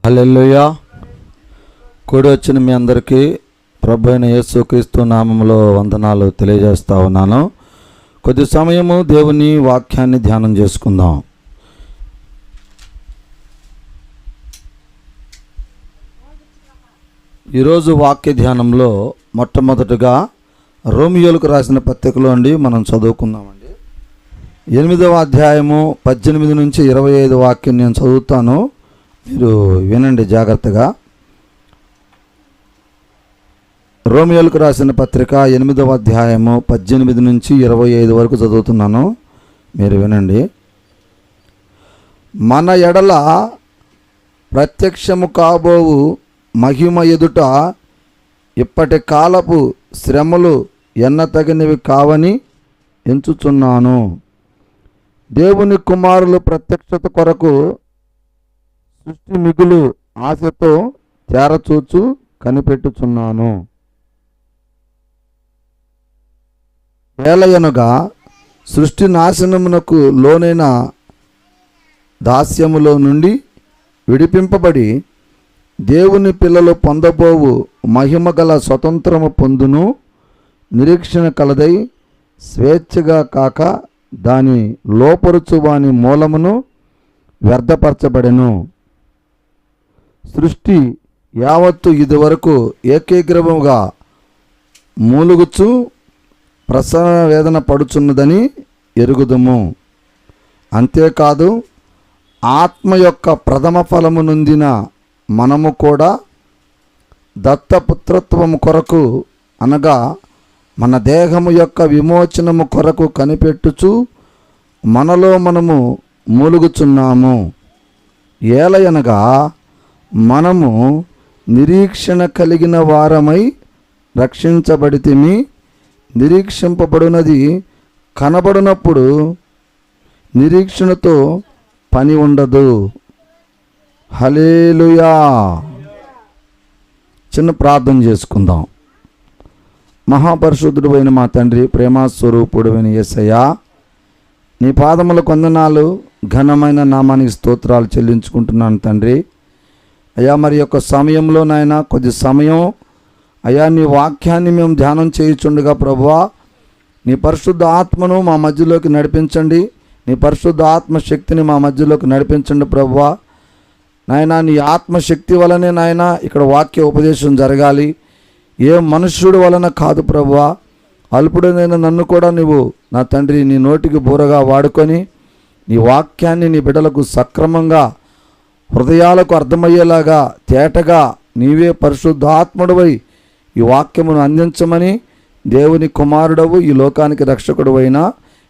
హల్లెలూయా. కూడి వచ్చిన మీ అందరికీ ప్రభు అయిన యేసుక్రీస్తు నామములో వందనాలు తెలియజేస్తా ఉన్నాను. కొద్ది సమయము దేవుని వాక్యాన్ని ధ్యానం చేసుకుందాం. ఈరోజు వాక్య ధ్యానంలో మొట్టమొదటిగా రోమియోలకు రాసిన పత్రికలో మనం చదువుకుందామండి. 8వ అధ్యాయము 18 నుంచి 25 వాక్యం నేను చదువుతాను, మీరు వినండి జాగ్రత్తగా. రోమియోలకు రాసిన పత్రిక 8వ అధ్యాయము 18 నుంచి 25 వరకు చదువుతున్నాను, మీరు వినండి. మన ఎడల ప్రత్యక్షము కాబోవు మహిమ ఎదుట ఇప్పటి కాలపు శ్రమలు ఎన్నతగినవి కావని ఎంచుచున్నాను. దేవుని కుమారులు ప్రత్యక్షత కొరకు సృష్టి మిగులు ఆశతో చేరచూచు కనిపెట్టుచున్నాను. ఏలయనగా సృష్టి నాశనమునకు లోనైన దాస్యములో నుండి విడిపింపబడి దేవుని పిల్లలు పొందబోవు మహిమ గల స్వతంత్రము పొందును నిరీక్షణ కలదై స్వేచ్ఛగా కాక దాని లోపరుచు వాని మూలమును వ్యర్థపరచబడెను. సృష్టి యావత్తు ఇదివరకు ఏకీగ్రముగా మూలుగుచు ప్రసవ వేదన పడుచున్నదని ఎరుగుదుము. అంతేకాదు ఆత్మ యొక్క ప్రథమ ఫలము నొందిన మనము కూడా దత్తపుత్రత్వము కొరకు అనగా మన దేహము యొక్క విమోచనము కొరకు కనిపెట్టుచు మనలో మనము మూలుగుచున్నాము. ఏలయనగా మనము నిరీక్షణ కలిగిన వారమై రక్షించబడితిమి. నిరీక్షింపబడినది కనబడినప్పుడు నిరీక్షణతో పని ఉండదు. హల్లెలూయా. చిన్న ప్రార్థన చేసుకుందాం. మహాపరిశుద్ధుడు అయిన మా తండ్రి, ప్రేమస్వరూపుడు అయిన యేసయ్యా, నీ పాదముల కొందనాలు, ఘనమైన నామానికి స్తోత్రాలు చెల్లించుకుంటున్నాను తండ్రి. అయ్యా, మరి యొక్క సమయంలో నాయన కొద్ది సమయం అయ్యా నీ వాక్యాన్ని మేము ధ్యానం చేయుచుండగా ప్రభువా, నీ పరిశుద్ధ ఆత్మను మా మధ్యలోకి నడిపించండి. నీ పరిశుద్ధ ఆత్మశక్తిని మా మధ్యలోకి నడిపించండి ప్రభువా. నాయన నీ ఆత్మశక్తి వలనే నాయన ఇక్కడ వాక్య ఉపదేశం జరగాలి. ఏ మనుష్యుడి వలన కాదు ప్రభువా. అల్పుడైన నన్ను కూడా నువ్వు నా తండ్రి నీ నోటికి బూరగా వాడుకొని నీ వాక్యాన్ని నీ బిడ్డలకు సక్రమంగా హృదయాలకు అర్థమయ్యేలాగా తేటగా నీవే పరిశుద్ధాత్ముడవై ఈ వాక్యమును అందించమని దేవుని కుమారుడవు ఈ లోకానికి రక్షకుడు అయిన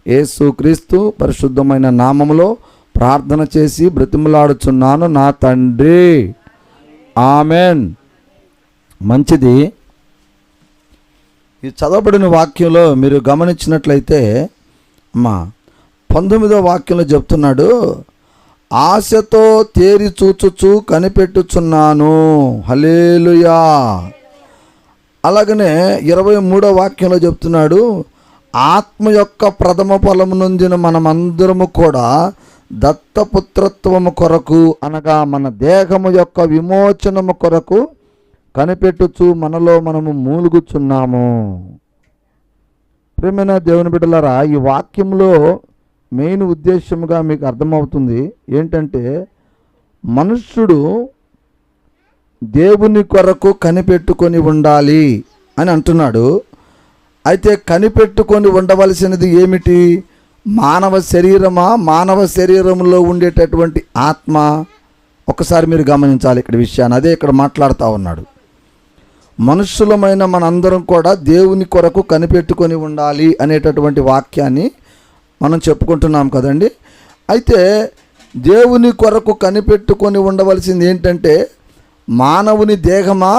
యేసుక్రీస్తు పరిశుద్ధమైన నామములో ప్రార్థన చేసి బ్రతిమలాడుచున్నాను నా తండ్రి, ఆమెన్. మంచిది. ఈ చదవబడిన వాక్యంలో మీరు గమనించినట్లయితే అమ్మా 19వ వాక్యంలో చెప్తున్నాడు, ఆశతో తేరి చూచుచు కనిపెట్టుచున్నాను. హల్లెలూయా. అలాగనే 23వ వాక్యంలో చెప్తున్నాడు, ఆత్మ యొక్క ప్రథమ ఫలము నొందిన మనమందరము కూడా దత్తపుత్రత్వము కొరకు అనగా మన దేహము యొక్క విమోచనము కొరకు కనిపెట్టుచు మనలో మనము మూలుగుచున్నాము. ప్రియమైన దేవుని బిడ్డలారా, ఈ వాక్యంలో మెయిన్ ఉద్దేశముగా మీకు అర్థమవుతుంది ఏంటంటే, మనుష్యుడు దేవుని కొరకు కనిపెట్టుకొని ఉండాలి అని అంటున్నాడు. అయితే కనిపెట్టుకొని ఉండవలసినది ఏమిటి? మానవ శరీరమా, మానవ శరీరంలో ఉండేటటువంటి ఆత్మ? ఒకసారి మీరు గమనించాలి ఇక్కడ విషయాన్ని. అదే ఇక్కడ మాట్లాడుతూ ఉన్నాడు. మనుషులమైన మనందరం కూడా దేవుని కొరకు కనిపెట్టుకొని ఉండాలి అనేటటువంటి వాక్యాన్ని మనం చెప్పుకుంటున్నాం కదండి. అయితే దేవుని కొరకు కనిపెట్టుకొని ఉండవలసింది ఏంటంటే, మానవుని దేహమా,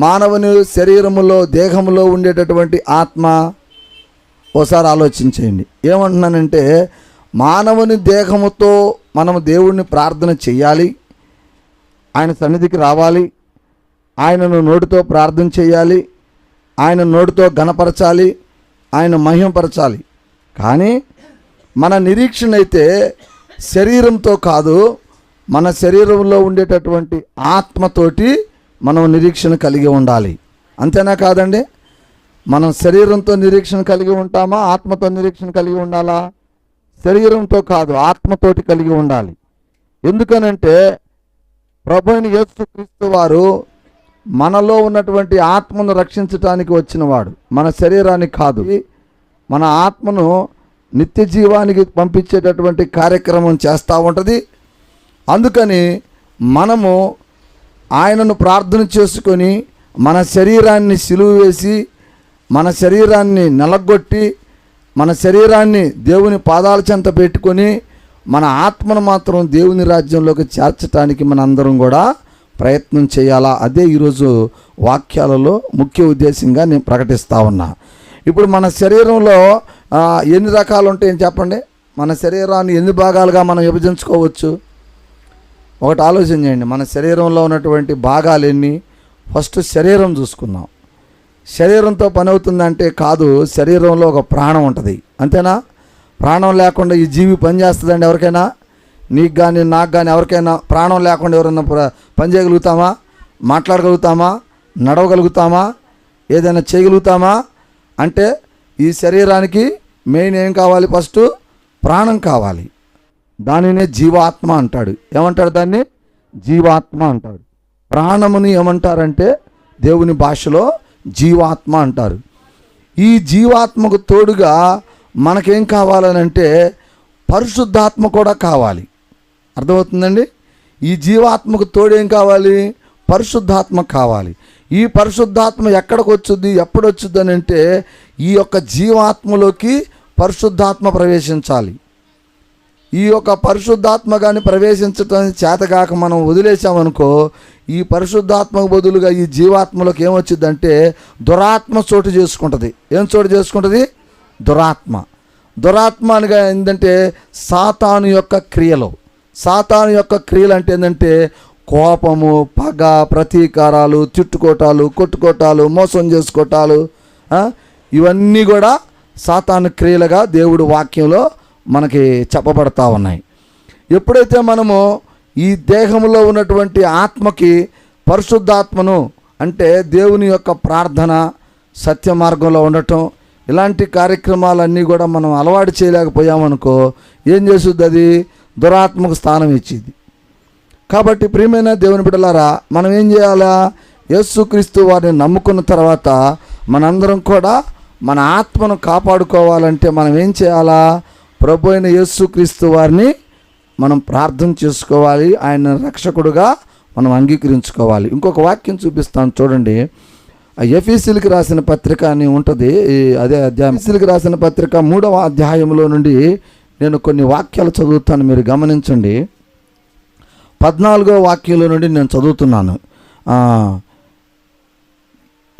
మానవుని శరీరములో దేహములో ఉండేటటువంటి ఆత్మ? ఓసారి ఆలోచించేయండి. ఏమంటున్నానంటే, మానవుని దేహముతో మనము దేవుణ్ణి ప్రార్థన చెయ్యాలి, ఆయన సన్నిధికి రావాలి, ఆయనను నోటితో ప్రార్థన చేయాలి, ఆయన నోటితో ఘనపరచాలి, ఆయన మహిమపరచాలి. కానీ మన నిరీక్షణ అయితే శరీరంతో కాదు, మన శరీరంలో ఉండేటటువంటి ఆత్మతోటి మనం నిరీక్షణ కలిగి ఉండాలి. అంతేనా కాదండి? మనం శరీరంతో నిరీక్షణ కలిగి ఉంటామా, ఆత్మతో నిరీక్షణ కలిగి ఉండాలా? శరీరంతో కాదు, ఆత్మతోటి కలిగి ఉండాలి. ఎందుకనంటే ప్రభువైన యేసుక్రీస్తు వారు మనలో ఉన్నటువంటి ఆత్మను రక్షించటానికి వచ్చినవాడు, మన శరీరాన్ని కాదు. మన ఆత్మను నిత్య జీవానికి పంపించేటటువంటి కార్యక్రమం చేస్తూ ఉంటుంది. అందుకని మనము ఆయనను ప్రార్థన చేసుకొని మన శరీరాన్ని సిలువ వేసి, మన శరీరాన్ని నలగొట్టి, మన శరీరాన్ని దేవుని పాదాల చెంత పెట్టుకొని మన ఆత్మను మాత్రం దేవుని రాజ్యంలోకి చేర్చడానికి మన అందరం కూడా ప్రయత్నం చేయాలా. అదే ఈరోజు వాక్యాలలో ముఖ్య ఉద్దేశంగా నేను ప్రకటిస్తూ ఉన్నా. ఇప్పుడు మన శరీరంలో ఎన్ని రకాలు ఉంటాయని చెప్పండి? మన శరీరాన్ని ఎన్ని భాగాలుగా మనం విభజించుకోవచ్చు? ఒకటి ఆలోచన చేయండి. మన శరీరంలో ఉన్నటువంటి భాగాలు ఎన్ని? ఫస్ట్ శరీరం చూసుకుందాం. శరీరంతో పని అవుతుందంటే కాదు, శరీరంలో ఒక ప్రాణం ఉంటుంది. అంతేనా? ప్రాణం లేకుండా ఈ జీవి పని చేస్తుందండి ఎవరికైనా? నీకు కానీ నాకు కానీ ఎవరికైనా ప్రాణం లేకుండా ఎవరైనా పని చేయగలుగుతామా? మాట్లాడగలుగుతామా? నడవగలుగుతామా? ఏదైనా చేయగలుగుతామా? అంటే ఈ శరీరానికి మెయిన్ ఏం కావాలి? ఫస్ట్ ప్రాణం కావాలి. దానినే జీవాత్మ అంటాడు. ఏమంటాడు దాన్ని? జీవాత్మ అంటాడు. ప్రాణముని ఏమంటారంటే దేవుని భాషలో జీవాత్మ అంటారు. ఈ జీవాత్మకు తోడుగా మనకేం కావాలనంటే పరిశుద్ధాత్మ కూడా కావాలి. అర్థమవుతుందండి? ఈ జీవాత్మకు తోడేం కావాలి? పరిశుద్ధాత్మ కావాలి. ఈ పరిశుద్ధాత్మ ఎక్కడికి వచ్చుద్ది, ఎప్పుడు వచ్చుద్ది అని అంటే ఈ యొక్క జీవాత్మలోకి పరిశుద్ధాత్మ ప్రవేశించాలి. ఈ యొక్క పరిశుద్ధాత్మ కానీ ప్రవేశించటం చేతగాక మనం వదిలేసామనుకో, ఈ పరిశుద్ధాత్మకు బదులుగా ఈ జీవాత్మలోకి ఏమొచ్చిందంటే దురాత్మ చోటు చేసుకుంటుంది. ఏం చోటు చేసుకుంటుంది? దురాత్మ. దురాత్మ అనగా ఏంటంటే సాతాను యొక్క క్రియలు. సాతాను యొక్క క్రియలు అంటే ఏంటంటే కోపము, పగ, ప్రతీకారాలు, తిట్టుకోటాలు, కొట్టుకోటాలు, మోసం చేసుకోటాలు, ఇవన్నీ కూడా సాతాను క్రియలుగా దేవుడి వాక్యంలో మనకి చెప్పబడతా ఉన్నాయి. ఎప్పుడైతే మనము ఈ దేహంలో ఉన్నటువంటి ఆత్మకి పరిశుద్ధాత్మను అంటే దేవుని యొక్క ప్రార్థన, సత్య మార్గంలో ఉండటం, ఇలాంటి కార్యక్రమాలన్నీ కూడా మనం అలవాటు చేయలేకపోయామనుకో ఏం చేస్తుంది? అది దురాత్మకు స్థానం ఇచ్చింది. కాబట్టి ప్రియమైన దేవుని బిడ్డలారా, మనం ఏం చేయాలా? యేసుక్రీస్తు వారిని నమ్ముకున్న తర్వాత మనందరం కూడా మన ఆత్మను కాపాడుకోవాలంటే మనం ఏం చేయాలా? ప్రభు అయిన యేసుక్రీస్తు వారిని మనం ప్రార్థన చేసుకోవాలి. ఆయన రక్షకుడుగా మనం అంగీకరించుకోవాలి. ఇంకొక వాక్యం చూపిస్తాను చూడండి. ఎఫెసీయులకు రాసిన పత్రిక అని ఉంటుంది, అదే అధ్యాయం. ఎఫెసీయులకు రాసిన పత్రిక 3వ అధ్యాయంలో నుండి నేను కొన్ని వాక్యాలు చదువుతాను, మీరు గమనించండి. 14వ వాక్యంలో నుండి నేను చదువుతున్నాను.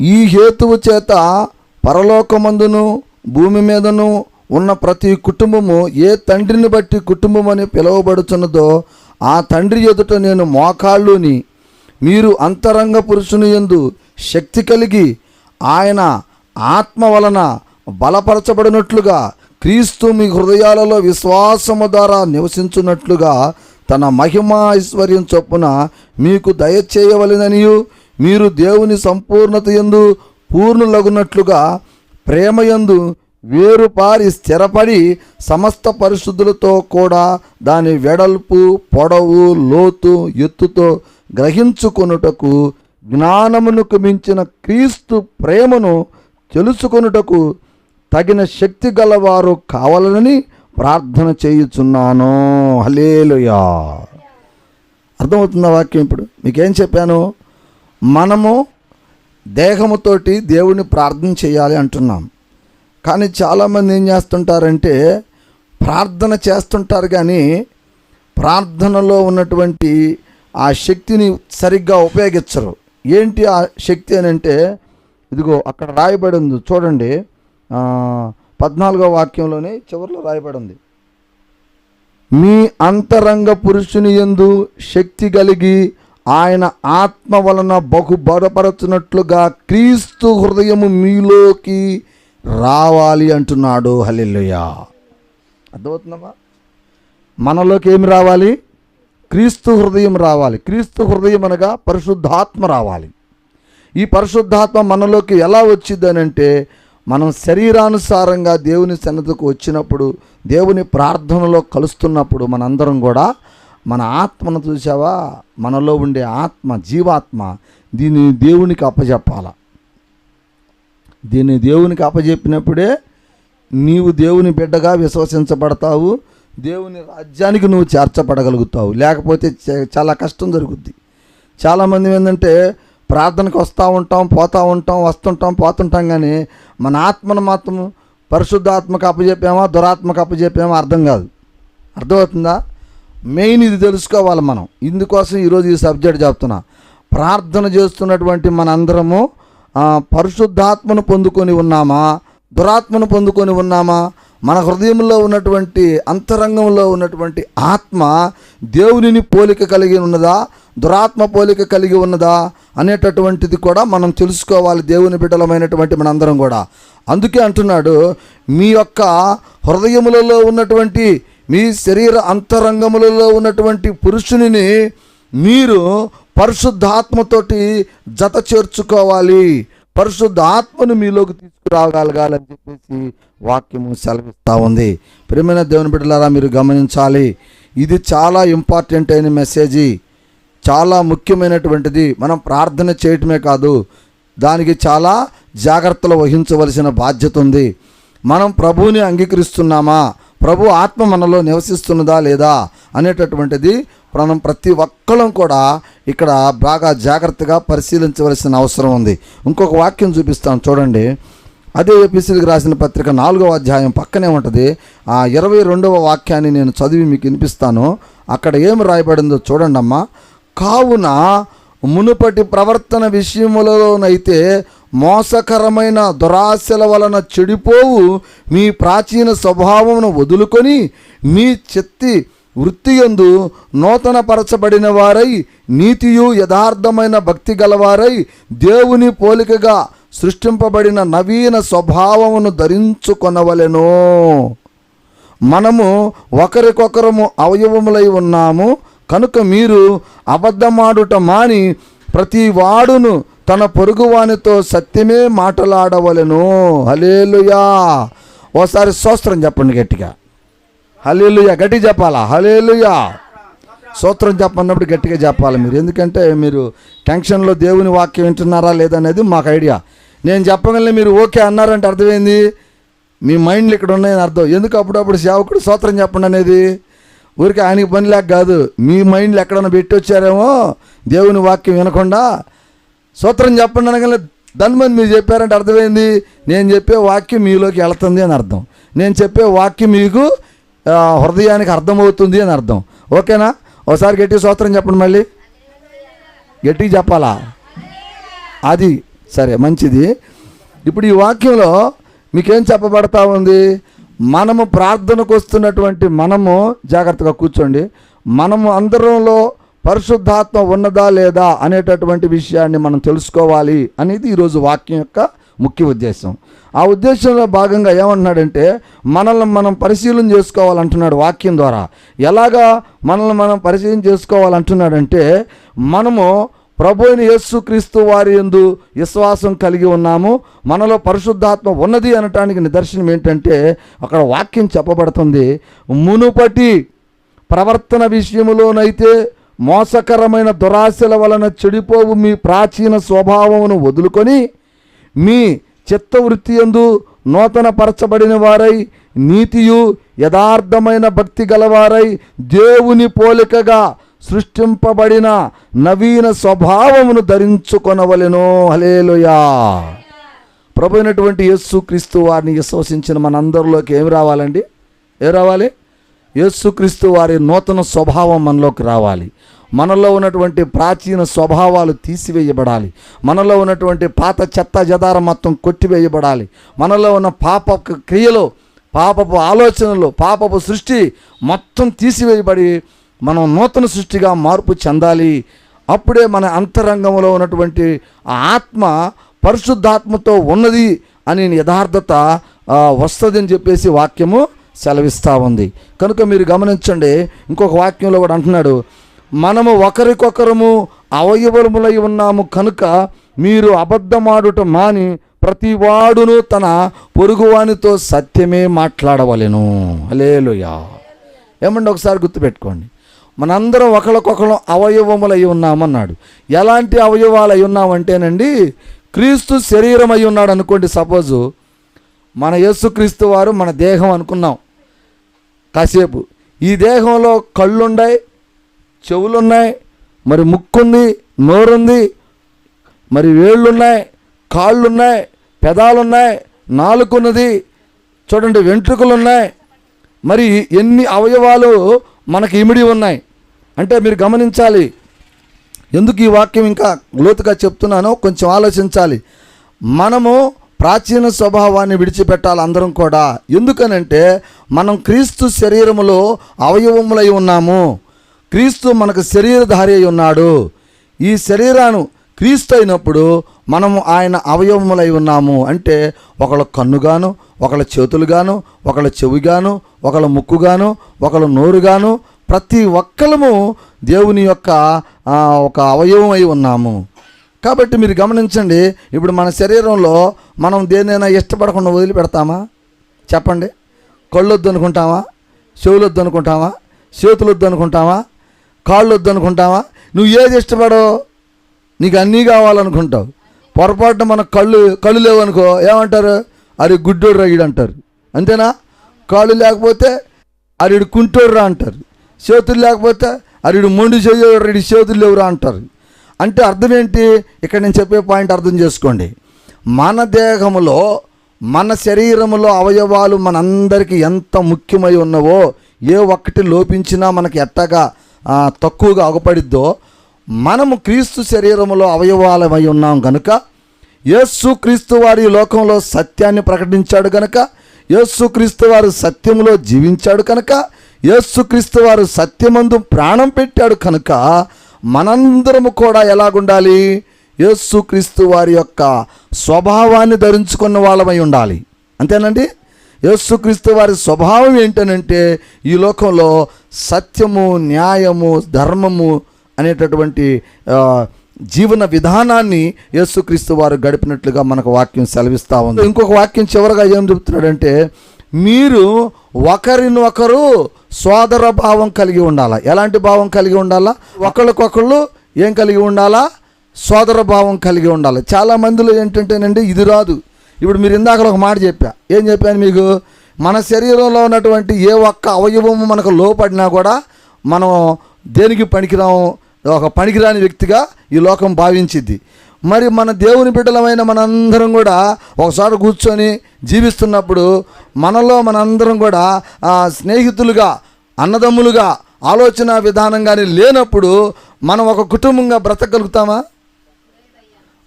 ఈ హేతువు చేత పరలోకమందును భూమి మీదను ఉన్న ప్రతి కుటుంబము ఏ తండ్రిని బట్టి కుటుంబం అని పిలువబడుచున్నదో ఆ తండ్రి ఎదుట నేను మోకాళ్ళుని మీరు అంతరంగ పురుషుని యందు శక్తి కలిగి ఆయన ఆత్మ వలన బలపరచబడినట్లుగా క్రీస్తు మీ హృదయాలలో విశ్వాసము ద్వారా నివసించున్నట్లుగా తన మహిమా ఐశ్వర్యం చొప్పున మీకు దయచేయవలెననియు మీరు దేవుని సంపూర్ణత యందు పూర్ణులగునట్లుగా ప్రేమయందు వేరుపారి స్థిరపడి సమస్త పరిశుద్ధులతో కూడా దాని వెడల్పు, పొడవు, లోతు, ఎత్తుతో గ్రహించుకొనుటకు జ్ఞానమునకు మించిన క్రీస్తు ప్రేమను తెలుసుకొనుటకు తగిన శక్తి గలవారు కావాలని ప్రార్థన చేయుచున్నాను. హల్లెలూయా. అర్థమవుతుందా వాక్యం? ఇప్పుడు మీకేం చెప్పాను? మనము దేహముతోటి దేవుని ప్రార్థన చేయాలి అంటున్నాం. కానీ చాలామంది ఏం చేస్తుంటారంటే ప్రార్థన చేస్తుంటారు కానీ ప్రార్థనలో ఉన్నటువంటి ఆ శక్తిని సరిగ్గా ఉపయోగించరు. ఏంటి ఆ శక్తి అని అంటే ఇదిగో అక్కడ రాయబడి ఉంది చూడండి. 14వ వాక్యంలోనే చివరిలో రాయబడి ఉంది. మీ అంతరంగ పురుషుని యందు శక్తి కలిగి ఆయన ఆత్మ వలన బహు బలపరచునట్లుగా క్రీస్తు హృదయము మీలోకి రావాలి అంటున్నాడు. హల్లెలూయా. అర్థమవుతుందమ్మా? మనలోకి ఏమి రావాలి? క్రీస్తు హృదయం రావాలి. క్రీస్తు హృదయం అనగా పరిశుద్ధాత్మ రావాలి. ఈ పరిశుద్ధాత్మ మనలోకి ఎలా వచ్చింది అని అంటే, మనం శరీరానుసారంగా దేవుని సన్నిధికి వచ్చినప్పుడు, దేవుని ప్రార్థనలో కలుస్తున్నప్పుడు మనందరం కూడా మన ఆత్మను చూసావా, మనలో ఉండే ఆత్మ, జీవాత్మ, దీన్ని దేవునికి అప్పచెప్పాల. దీన్ని దేవునికి అప్పచెప్పినప్పుడే నీవు దేవుని బిడ్డగా విశ్వసించబడతావు, దేవుని రాజ్యానికి నువ్వు చేర్చబడగలుగుతావు. లేకపోతే చాలా కష్టం జరుగుద్ది. చాలామంది ఏంటంటే ప్రార్థనకు వస్తూ ఉంటాం, పోతూ ఉంటాం, వస్తుంటాం, పోతుంటాం, కానీ మన ఆత్మను మాత్రం పరిశుద్ధాత్మకు అప్పచెప్పామా, దురాత్మకు అప్పచెప్పామా అర్థం కాదు. అర్థమవుతుందా? మెయిన్ ఇది తెలుసుకోవాలి మనం. ఇందుకోసం ఈరోజు ఈ సబ్జెక్ట్ చెప్తున్నా. ప్రార్థన చేస్తున్నటువంటి మనందరము పరిశుద్ధాత్మను పొందుకొని ఉన్నామా, దురాత్మను పొందుకొని ఉన్నామా? మన హృదయంలో ఉన్నటువంటి అంతరంగంలో ఉన్నటువంటి ఆత్మ దేవునిని పోలిక కలిగి ఉన్నదా, దురాత్మ పోలిక కలిగి ఉన్నదా అనేటటువంటిది కూడా మనం తెలుసుకోవాలి, దేవుని బిడ్డలమైనటువంటి మనందరం కూడా. అందుకే అంటున్నాడు, మీ యొక్క హృదయములలో ఉన్నటువంటి, మీ శరీర అంతరంగములలో ఉన్నటువంటి పురుషుని మీరు పరిశుద్ధాత్మతోటి జత చేర్చుకోవాలి, పరిశుద్ధాత్మను మీలోకి తీసుకురాగలగాలని చెప్పేసి వాక్యము సెలవిస్తూ ఉంది. ప్రియమైన దేవుని బిడ్డలారా, మీరు గమనించాలి, ఇది చాలా ఇంపార్టెంట్ అయిన మెసేజీ, చాలా ముఖ్యమైనటువంటిది. మనం ప్రార్థన చేయటమే కాదు, దానికి చాలా జాగ్రత్తలు వహించవలసిన బాధ్యత ఉంది. మనం ప్రభువుని అంగీకరిస్తున్నామా, ప్రభు ఆత్మ మనలో నివసిస్తున్నదా లేదా అనేటటువంటిది మనం ప్రతి ఒక్కరం కూడా ఇక్కడ బాగా జాగ్రత్తగా పరిశీలించవలసిన అవసరం ఉంది. ఇంకొక వాక్యం చూపిస్తాను చూడండి. అదే ఎపిసిలకు రాసిన పత్రిక 4వ అధ్యాయం పక్కనే ఉంటుంది. ఆ 22వ వాక్యాన్ని నేను చదివి మీకు వినిపిస్తాను. అక్కడ ఏమి రాయబడిందో చూడండి అమ్మా. కావున మునుపటి ప్రవర్తన విషయములలోనైతే మోసకరమైన దురాశల వలన చెడిపోవు మీ ప్రాచీన స్వభావమును వదులుకొని మీ చిత్తి వృత్తియందు నూతనపరచబడిన వారై నీతియు యథార్థమైన భక్తి గలవారై దేవుని పోలికగా సృష్టింపబడిన నవీన స్వభావమును ధరించుకొనవలెను. మనము ఒకరికొకరము అవయవములై ఉన్నాము కనుక మీరు అబద్ధమాడుట మాని ప్రతి వాడును తన పొరుగువానితో సత్యమే మాట్లాడవలెను. హల్లెలూయా. ఓసారి స్తోత్రం చెప్పండి గట్టిగా. హల్లెలూయా. గట్టిగా చెప్పాలా? హల్లెలూయా. స్తోత్రం చెప్పన్నప్పుడు గట్టిగా చెప్పాలి మీరు. ఎందుకంటే మీరు టెన్షన్లో దేవుని వాక్యం వింటున్నారా లేదనేది మాకు ఐడియా. నేను చెప్పగలను, మీరు ఓకే అన్నారంటే అర్థమైంది, మీ మైండ్లు ఇక్కడ ఉన్నాయని అర్థం. ఎందుకు అప్పుడప్పుడు సేవకుడు స్తోత్రం చెప్పండి అనేది? ఊరికి ఆయనకి పని లేక కాదు, మీ మైండ్లు ఎక్కడన్నా పెట్టి వచ్చారేమో దేవుని వాక్యం వినకుండా. స్తోత్రం చెప్పండి అనగానే దాని మంది మీరు చెప్పారంటే అర్థమైంది, నేను చెప్పే వాక్యం మీలోకి వెళుతుంది అని అర్థం, నేను చెప్పే వాక్యం మీకు హృదయానికి అర్థమవుతుంది అని అర్థం. ఓకేనా? ఒకసారి గట్టిగా స్తోత్రం చెప్పండి, మళ్ళీ గట్టిగా చెప్పాలా? అది సరే, మంచిది. ఇప్పుడు ఈ వాక్యంలో మీకేం చెప్పబడతా ఉంది? మనము ప్రార్థనకు వస్తున్నటువంటి మనము, జాగ్రత్తగా కూర్చోండి, మనము అందరంలో పరిశుద్ధాత్మ ఉన్నదా లేదా అనేటటువంటి విషయాన్ని మనం తెలుసుకోవాలి అనేది ఈరోజు వాక్యం యొక్క ముఖ్య ఉద్దేశం. ఆ ఉద్దేశంలో భాగంగా ఏమంటున్నాడంటే, మనల్ని మనం పరిశీలన చేసుకోవాలంటున్నాడు వాక్యం ద్వారా. ఎలాగా మనల్ని మనం పరిశీలన చేసుకోవాలంటున్నాడంటే, మనము ప్రభు అయిన యేసుక్రీస్తు వారి యందు విశ్వాసం కలిగి ఉన్నాము, మనలో పరిశుద్ధాత్మ ఉన్నది అనటానికి నిదర్శనం ఏంటంటే, అక్కడ వాక్యం చెప్పబడుతుంది, మునుపటి ప్రవర్తన విషయములోనైతే మోసకరమైన దురాశల వలన చెడిపోవు మీ ప్రాచీన స్వభావమును వదులుకొని మీ చిత్తవృత్తి యందు నూతన పరచబడిన వారై నీతియు యథార్థమైన భక్తి గలవారై దేవుని పోలికగా సృష్టింపబడిన నవీన స్వభావమును ధరించుకొనవలెను. హల్లెలూయా. ప్రభు అయినటువంటి యేసుక్రీస్తు వారిని విశ్వసించిన మనందరిలోకి ఏమి రావాలండి? ఏం రావాలి? యేసుక్రీస్తు వారి నూతన స్వభావం మనలోకి రావాలి. మనలో ఉన్నటువంటి ప్రాచీన స్వభావాలు తీసివేయబడాలి. మనలో ఉన్నటువంటి పాత చెత్త జదారం మొత్తం కొట్టివేయబడాలి. మనలో ఉన్న పాప క్రియలు, పాపపు ఆలోచనలు, పాపపు సృష్టి మొత్తం తీసివేయబడి మనం నూతన సృష్టిగా మార్పు చెందాలి. అప్పుడే మన అంతరంగంలో ఉన్నటువంటి ఆ ఆత్మ పరిశుద్ధాత్మతో ఉన్నది అని యథార్థత వస్తుంది అని చెప్పేసి వాక్యము సెలవిస్తూ ఉంది. కనుక మీరు గమనించండి, ఇంకొక వాక్యంలో కూడా అంటున్నాడు, మనము ఒకరికొకరము అవయవములై ఉన్నాము కనుక మీరు అబద్ధమాడుట మాని ప్రతివాడును తన పొరుగువానితో సత్యమే మాట్లాడవలెను. హల్లెలూయా. ఏమండి, ఒకసారి గుర్తుపెట్టుకోండి, మనందరం ఒకరికొకరం అవయవములై ఉన్నామన్నాడు. ఎలాంటి అవయవాలు అయి ఉన్నామంటేనండి, క్రీస్తు శరీరం అయి ఉన్నాడు అనుకోండి. సపోజు మన యేసుక్రీస్తు వారు మన దేహం అనుకున్నాం కాసేపు. ఈ దేహంలో కళ్ళున్నాయి, చెవులున్నాయి, మరి ముక్కుంది, నోరుంది, మరి వేళ్ళున్నాయి, కాళ్ళున్నాయి, పెదాలున్నాయి, నాలుకన్నది, చూడండి వెంట్రుకలు ఉన్నాయి. మరి ఎన్ని అవయవాలు మనకి ఇమిడి ఉన్నాయి అంటే మీరు గమనించాలి. ఎందుకు ఈ వాక్యం ఇంకా లోతుగా చెప్తున్నానో కొంచెం ఆలోచించాలి. మనము ప్రాచీన స్వభావాన్ని విడిచిపెట్టాలి అందరం కూడా. ఎందుకనంటే మనం క్రీస్తు శరీరములో అవయవములై ఉన్నాము. క్రీస్తు మనకు శరీరధారి అయి ఉన్నాడు. ఈ శరీరాన్ని క్రీస్తు అయినప్పుడు మనము ఆయన అవయవములై ఉన్నాము. అంటే ఒకళ్ళ కన్నుగాను, ఒకళ్ళ చేతులుగాను, ఒకళ్ళ చెవిగాను, ఒకళ్ళ ముక్కుగాను, ఒకళ్ళ నోరుగాను, ప్రతి ఒక్కళ్ళము దేవుని యొక్క ఒక అవయవం అయి ఉన్నాము. కాబట్టి మీరు గమనించండి, ఇప్పుడు మన శరీరంలో మనం దేనైనా ఇష్టపడకుండా వదిలిపెడతామా? చెప్పండి. కళ్ళు వద్దు అనుకుంటామా? చెవులు వద్దు అనుకుంటామా? చేతులు వద్దు అనుకుంటామా? కాళ్ళు వద్దు అనుకుంటామా? నువ్వు ఏది ఇష్టపడవు, నీకు అన్నీ కావాలనుకుంటావు. పొరపాటున మన కళ్ళు లేవు అనుకో, ఏమంటారు? అరే గుడ్డోడు రాయుడు అంటారు. అంతేనా? కాళ్ళు లేకపోతే అరిడు కుంటోడురా అంటారు. చేతులు లేకపోతే అరిడు మొండి చేయడు, చేతులు లేవురా అంటారు. అంటే అర్థం ఏంటి? ఇక్కడ నేను చెప్పే పాయింట్ అర్థం చేసుకోండి. మన దేహములో, మన శరీరములో అవయవాలు మనందరికీ ఎంత ముఖ్యమై ఉన్నవో, ఏ ఒక్కటి లోపించినా మనకి ఎట్టగా తక్కువగా అగపడిద్దో, మనము క్రీస్తు శరీరములో అవయవాలమై ఉన్నాం కనుక, యేసు క్రీస్తు వారి లోకంలో సత్యాన్ని ప్రకటించాడు కనుక, యేసు క్రీస్తు వారు సత్యములో జీవించాడు కనుక, యేసు క్రీస్తు వారు సత్యమందు ప్రాణం పెట్టాడు కనుక, మనందరము కూడా ఎలాగుండాలి? యేసు క్రీస్తు వారి యొక్క స్వభావాన్ని ధరించుకున్న వాళ్ళమై ఉండాలి. అంతేనండి. యేసు క్రీస్తు వారి స్వభావం ఏంటనంటే ఈ లోకంలో సత్యము, న్యాయము, ధర్మము అనేటటువంటి జీవన విధానాన్ని యేసుక్రీస్తు వారు గడిపినట్లుగా మనకు వాక్యం సెలవిస్తూ ఉంది. ఇంకొక వాక్యం చివరగా ఏం చెబుతున్నాడంటే, మీరు ఒకరినొకరు సోదర భావం కలిగి ఉండాలా. ఎలాంటి భావం కలిగి ఉండాలా? ఒకళ్ళకొకళ్ళు ఏం కలిగి ఉండాలా? సోదర భావం కలిగి ఉండాలి. చాలా మందిలో ఏంటంటేనండి ఇది రాదు. ఇప్పుడు మీరు ఇందాక ఒక మాట చెప్పా. ఏం చెప్పాను మీకు? మన శరీరంలో ఉన్నటువంటి ఏ ఒక్క అవయవము మనకు లోపడినా కూడా మనం దేనికి పనికిరాము, ఒక పనికిరాని వ్యక్తిగా ఈ లోకం భావించిద్ది. మరి మన దేవుని బిడ్డలమైన మనందరం కూడా ఒకసారి కూర్చొని జీవిస్తున్నప్పుడు మనలో మనందరం కూడా స్నేహితులుగా, అన్నదమ్ములుగా, ఆలోచన విధానంగానే లేనప్పుడు మనం ఒక కుటుంబంగా బ్రతకగలుగుతామా?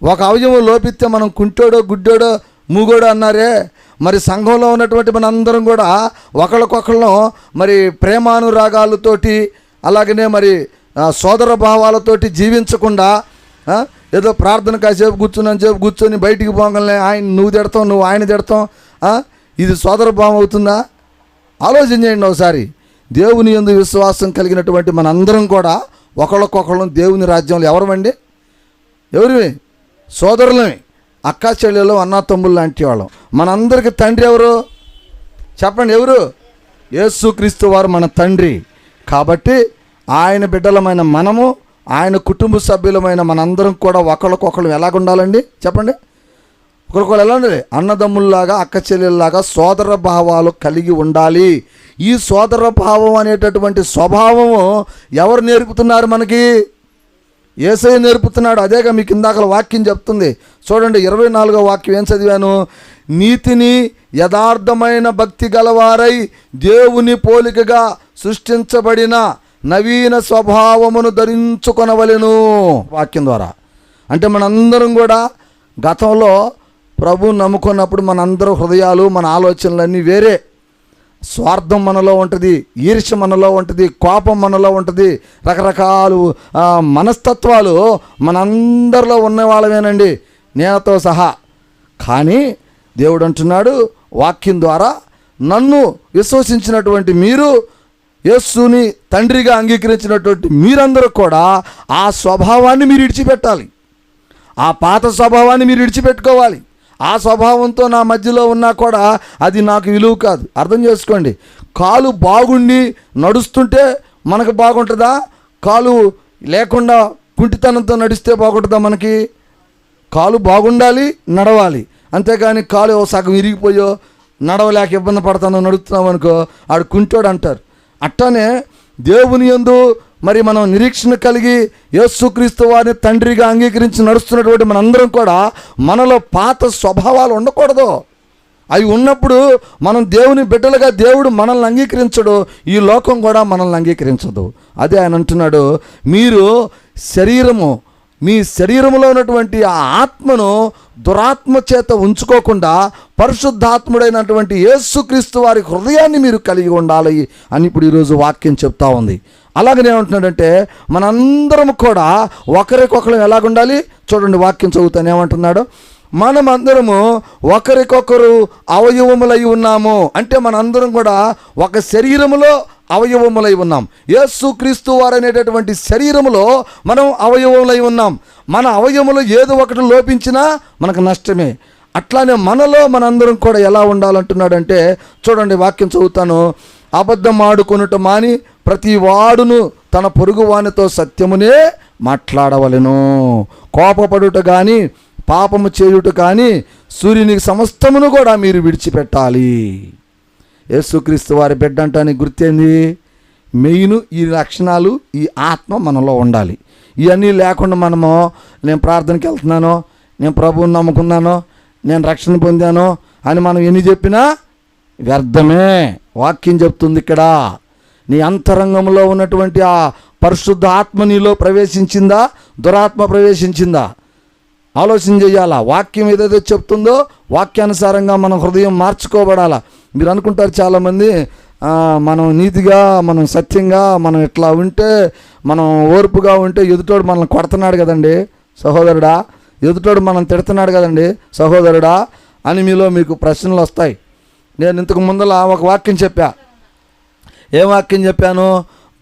ఒక అవయవం లోపిస్తే మనం కుంటోడో, గుడ్డోడో, మూగోడో అన్నారే. మరి సంఘంలో ఉన్నటువంటి మనందరం కూడా ఒకళ్ళకొకళ్ళం మరి ప్రేమానురాగాలతోటి, అలాగనే మరి సోదర భావాలతోటి జీవించకుండా ఏదో ప్రార్థన కాసేపు కూర్చొని బయటికి పోగలనే ఆయన నువ్వు తిడతావు, నువ్వు ఆయన తిడతావు, ఇది సోదర భావం అవుతుందా? ఆలోచన చేయండి ఒకసారి. దేవుని యందు విశ్వాసం కలిగినటువంటి మనందరం కూడా ఒకళ్ళకొకళ్ళం దేవుని రాజ్యంలో ఎవరమండి? ఎవరివి? సోదరులమే, అక్కా చెల్లెలు, అన్నా తమ్ముళ్ళు లాంటి వాళ్ళం. మనందరికి తండ్రి ఎవరు చెప్పండి? ఎవరు? యేసుక్రీస్తు వారు మన తండ్రి. కాబట్టి ఆయన బిడ్డలమైన మనము, ఆయన కుటుంబ సభ్యులమైన మనందరం కూడా ఒకళ్ళకొకళ్ళు ఎలాగుండాలండి చెప్పండి? ఒకరికొకరు ఎలా ఉండాలి? అన్నదమ్ముల్లాగా, అక్క చెల్లెల్లాగా సోదర భావాలు కలిగి ఉండాలి. ఈ సోదర భావం అనేటటువంటి స్వభావము ఎవరు నేర్పుతున్నారు మనకి? యేసయ్య నేర్పుతున్నాడు. అదేగా మీకు ఇందాక వాక్యం చెప్తుంది. చూడండి 24వ వాక్యం ఏం చదివాను? నీతిని, యథార్థమైన భక్తి గలవారై దేవుని పోలికగా సృష్టించబడిన నవీన స్వభావమును ధరించుకొనవలెను వాక్యం ద్వారా. అంటే మనందరం కూడా గతంలో ప్రభువుని నమ్ముకున్నప్పుడు మనందరూ హృదయాలు, మన ఆలోచనలన్నీ వేరే. స్వార్థం మనలో ఉంటుంది, ఈర్ష్య మనలో ఉంటుంది, కోపం మనలో ఉంటుంది, రకరకాలు మనస్తత్వాలు మనందరిలో ఉన్నవాళ్ళమేనండి, నేనతో సహా. కానీ దేవుడు అంటున్నాడు వాక్యం ద్వారా, నన్ను విశ్వసించినటువంటి మీరు యేసుని తండ్రిగా అంగీకరించినటువంటి మీరందరూ కూడా ఆ స్వభావాన్ని మీరు విడిచిపెట్టాలి. ఆ పాత స్వభావాన్ని మీరు విడిచిపెట్టుకోవాలి. ఆ స్వభావంతో నా మధ్యలో ఉన్నా కూడా అది నాకు విలువ కాదు. అర్థం చేసుకోండి. కాలు బాగుండి నడుస్తుంటే మనకు బాగుంటుందా? కాలు లేకుండా కుంటితనంతో నడిస్తే బాగుంటుందా? మనకి కాలు బాగుండాలి, నడవాలి. అంతేగాని కాలు సగం విరిగిపోయో నడవలేక ఇబ్బంది పడతానో నడుస్తున్నాం అనుకో, ఆడు కుంటోడు అంటారు. అట్టానే దేవుని యందు మరి మనం నిరీక్షణ కలిగి యేసుక్రీస్తు వారిని తండ్రిగా అంగీకరించి నడుస్తున్నటువంటి మనందరం కూడా మనలో పాత స్వభావాలు ఉండకూడదు. అవి ఉన్నప్పుడు మనం దేవుని బిడ్డలుగా దేవుడు మనల్ని అంగీకరించడు, ఈ లోకం కూడా మనల్ని అంగీకరించదు. అదే ఆయన అంటున్నాడు, మీరు మీ శరీరములో ఉన్నటువంటి ఆ ఆత్మను దురాత్మ చేత ఉంచుకోకుండా పరిశుద్ధాత్ముడైనటువంటి యేసుక్రీస్తు వారి హృదయాన్ని మీరు కలిగి ఉండాలి అని ఇప్పుడు ఈరోజు వాక్యం చెప్తా ఉంది. అలాగనే ఏమంటున్నాడంటే మనందరం కూడా ఒకరికొకరు ఎలాగుండాలి చూడండి. వాక్యం చదువుతాను ఏమంటున్నాడు, మనమందరము ఒకరికొకరు అవయవములై ఉన్నాము. అంటే మనందరం కూడా ఒక శరీరములో అవయవములై ఉన్నాం. యేసుక్రీస్తు వారు అనేటటువంటి శరీరములో మనం అవయవములై ఉన్నాం. మన అవయవములో ఏదో ఒకటి లోపించినా మనకు నష్టమే. అట్లానే మనలో మనందరం కూడా ఎలా ఉండాలంటున్నాడంటే చూడండి, వాక్యం చదువుతాను. అబద్ధం ఆడుకొనుట మాని ప్రతి వాడును తన పొరుగు వానితో సత్యమునే మాట్లాడవలెను. కోపపడుట కానీ పాపము చేయుట కానీ సూర్యునికి సమస్తమును కూడా మీరు విడిచిపెట్టాలి. యేసుక్రీస్తు వారి బిడ్డ అంటానికి గుర్తేంది? మెయిన్ ఈ లక్షణాలు, ఈ ఆత్మ మనలో ఉండాలి. ఇవన్నీ లేకుండా మనము నేను ప్రార్థనకి వెళ్తున్నాను, నేను ప్రభువుని నమ్ముకున్నాను, నేను రక్షణ పొందాను అని మనం ఎన్ని చెప్పినా వ్యర్థమే. వాక్యం చెప్తుంది ఇక్కడ, నీ అంతరంగంలో ఉన్నటువంటి ఆ పరిశుద్ధ ఆత్మ నీలో ప్రవేశించిందా, దురాత్మ ప్రవేశించిందా? ఆలోచన చేయాలా. వాక్యం ఏదైతే చెప్తుందో వాక్యానుసారంగా మన హృదయం మార్చుకోబడాలా. మీరు అనుకుంటారు చాలామంది, మనం నీతిగా, మనం సత్యంగా, మనం ఇట్లా ఉంటే, మనం ఓర్పుగా ఉంటే ఎదుటోడు మనల్ని కొడుతున్నాడు కదండి సహోదరుడా, ఎదుటోడు మనం తిడుతున్నాడు కదండి సహోదరుడా అని మీకు ప్రశ్నలు వస్తాయి. నేను ఇంతకు ముందల ఒక వాక్యం చెప్పా. ఏం వాక్యం చెప్పాను?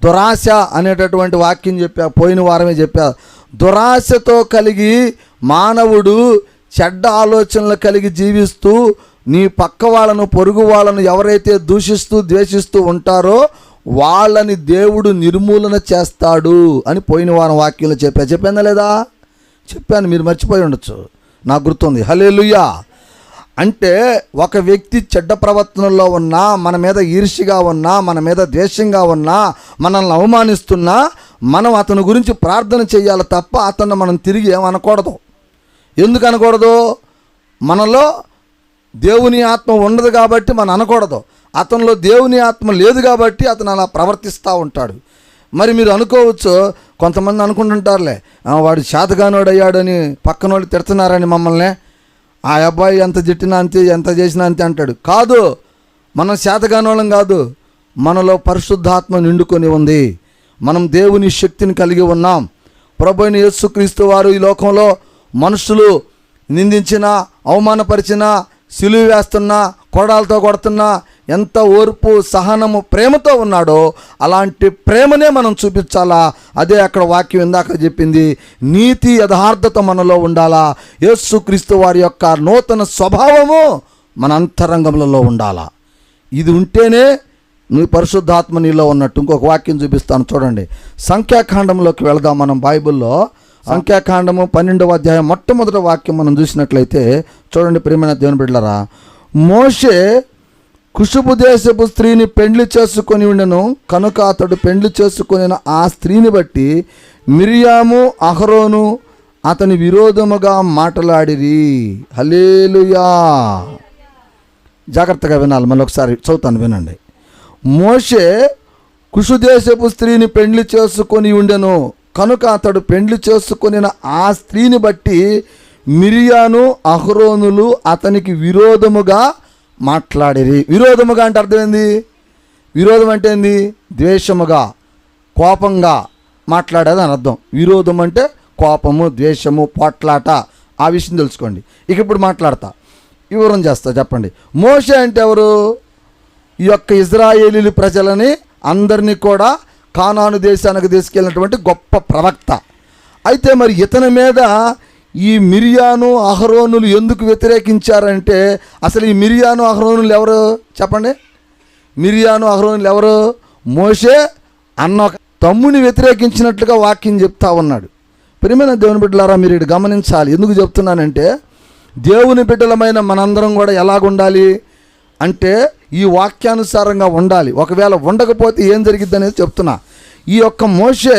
దురాశ అనేటటువంటి వాక్యం చెప్పా, పోయిన వారమే చెప్పా. దురాశతో కలిగి మానవుడు చెడ్డ ఆలోచనలు కలిగి జీవిస్తూ నీ పక్క వాళ్ళను, పొరుగు వాళ్ళను ఎవరైతే దూషిస్తూ ద్వేషిస్తూ ఉంటారో వాళ్ళని దేవుడు నిర్మూలన చేస్తాడు అని పోయిన వారం వాక్యంలో చెప్పానా లేదా? చెప్పాను, మీరు మర్చిపోయి ఉండొచ్చు, నాకు గుర్తుంది. హల్లెలూయా. అంటే ఒక వ్యక్తి చెడ్డ ప్రవర్తనలో ఉన్నా, మన మీద ఈర్ష్యగా ఉన్నా, మన మీద ద్వేషంగా ఉన్నా, మనల్ని అవమానిస్తున్నా మనం అతని గురించి ప్రార్థన చేయాలి తప్ప అతన్ని మనం తిరిగి ఏమనకూడదు. ఎందుకు అనకూడదు? మనలో దేవుని ఆత్మ ఉండదు కాబట్టి మనం అనకూడదు. అతనిలో దేవుని ఆత్మ లేదు కాబట్టి అతను అలా ప్రవర్తిస్తూ ఉంటాడు. మరి మీరు అనుకోవచ్చు, కొంతమంది అనుకుంటుంటారులే, వాడు శాతగానోడయ్యాడని పక్కన వాళ్ళు తిడుతున్నారని మమ్మల్ని, ఆ అబ్బాయి ఎంత తిట్టినా అంతే, ఎంత చేసినా అంతే అంటాడు. కాదు, మనం శాతగానోళ్ళం కాదు, మనలో పరిశుద్ధాత్మ నిండుకొని ఉంది. మనం దేవుని శక్తిని కలిగి ఉన్నాం. ప్రభువైన యేసుక్రీస్తు వారు ఈ లోకంలో మనుషులు నిందించినా, అవమానపరిచినా, సిలువ వేస్తున్నా, కొడాలతో కొడుతున్నా ఎంత ఓర్పు, సహనము, ప్రేమతో ఉన్నాడో అలాంటి ప్రేమనే మనం చూపించాలా. అదే అక్కడ వాక్యం ఇందాక చెప్పింది, నీతి యథార్థత మనలో ఉండాలా. యేసుక్రీస్తు వారి యొక్క నూతన స్వభావము మన అంతరంగంలో ఉండాలా. ఇది ఉంటేనే నీ పరిశుద్ధాత్మ నీలో ఉన్నట్టు. ఇంకొక వాక్యం చూపిస్తాను చూడండి. సంఖ్యాకాండంలోకి వెళదాం. మనం బైబిల్లో సంఖ్యాకాండము 12వ అధ్యాయం మొట్టమొదటి వాక్యం మనం చూసినట్లయితే చూడండి ప్రియమైన దేవుని బిడ్డలారా, మోషే కుషుబు దేశపు స్త్రీని పెండ్లి చేసుకొని ఉండెను కనుక అతడు పెండ్లి చేసుకొనిన ఆ స్త్రీని బట్టి మిరియాము అహరోను అతని విరోధముగా మాట్లాడిరి. హల్లెలూయా. జాగ్రత్తగా వినాలి, మళ్ళీ ఒకసారి చదువుతాను వినండి. మోషే కుషుదేశపు స్త్రీని పెండ్లి చేసుకొని ఉండెను కనుక అతడు పెండ్లి చేసుకొనిన ఆ స్త్రీని బట్టి మిరియాను అహరోనులు అతనికి విరోధముగా మాట్లాడిరి. విరోధముగా అంటే అర్థమైంది? విరోధం అంటే ఏంది? ద్వేషముగా, కోపంగా మాట్లాడేది అని అర్థం. విరోధం అంటే కోపము, ద్వేషము, పోట్లాట. ఆ విషయం తెలుసుకోండి. ఇక ఇప్పుడు మాట్లాడతా, వివరం చేస్తా. చెప్పండి. మోషే అంటే ఎవరు? ఈ యొక్క ఇజ్రాయేలీలు ప్రజలని అందరినీ కూడా కానాను దేశానికి తీసుకెళ్ళినటువంటి గొప్ప ప్రవక్త. అయితే మరి ఇతని మీద ఈ మిరియాను అహరోనులు ఎందుకు వ్యతిరేకించారంటే, అసలు ఈ మిరియాను అహరోనులు ఎవరు చెప్పండి? మిరియాను అహరోనులు ఎవరు? మోషే అన్న తమ్ముని వ్యతిరేకించినట్లుగా వాక్యం చెప్తా ఉన్నాడు. ప్రియమైన దేవుని బిడ్డలారా, మీరు ఇటు గమనించాలి. ఎందుకు చెప్తున్నానంటే, దేవుని బిడ్డలమైన మనందరం కూడా ఎలాగుండాలి అంటే ఈ వాక్యానుసారంగా ఉండాలి. ఒకవేళ ఉండకపోతే ఏం జరిగిద్ది అనేది చెప్తున్నా. ఈ యొక్క మోషే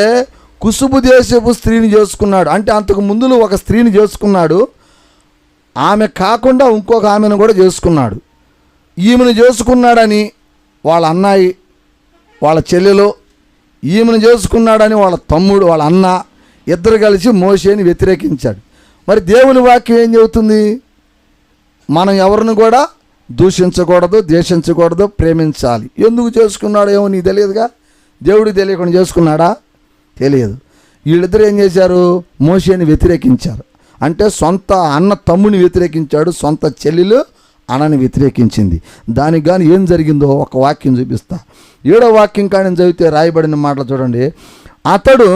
కుసుబు దేశపు స్త్రీని చేసుకున్నాడు. అంటే అంతకు ముందులో ఒక స్త్రీని చేసుకున్నాడు, ఆమె కాకుండా ఇంకొక ఆమెను కూడా చేసుకున్నాడు. ఈమెను చేసుకున్నాడని వాళ్ళ అన్నయ్య, వాళ్ళ చెల్లెలు, ఈమెను చేసుకున్నాడని వాళ్ళ తమ్ముడు, వాళ్ళ అన్న ఇద్దరు కలిసి మోషేని వ్యతిరేకించాడు. మరి దేవుని వాక్యం ఏం చెబుతుంది? మనం ఎవరిని కూడా దూషించకూడదు, ద్వేషించకూడదు, ప్రేమించాలి. ఎందుకు చేసుకున్నాడో ఏమో నీకు తెలియదుగా. దేవుడికి తెలియకుండా చేసుకున్నాడా? తెలియదు. వీళ్ళిద్దరు ఏం చేశారు? మోషేని వ్యతిరేకించారు. అంటే సొంత అన్న తమ్ముని వ్యతిరేకించాడు, సొంత చెల్లెలు అన్నని వ్యతిరేకించింది. దానికి కానీ ఏం జరిగిందో ఒక వాక్యం చూపిస్తా. 7వ వాక్యం కానీ చదివితే రాయబడిన మాటలు చూడండి. అతడు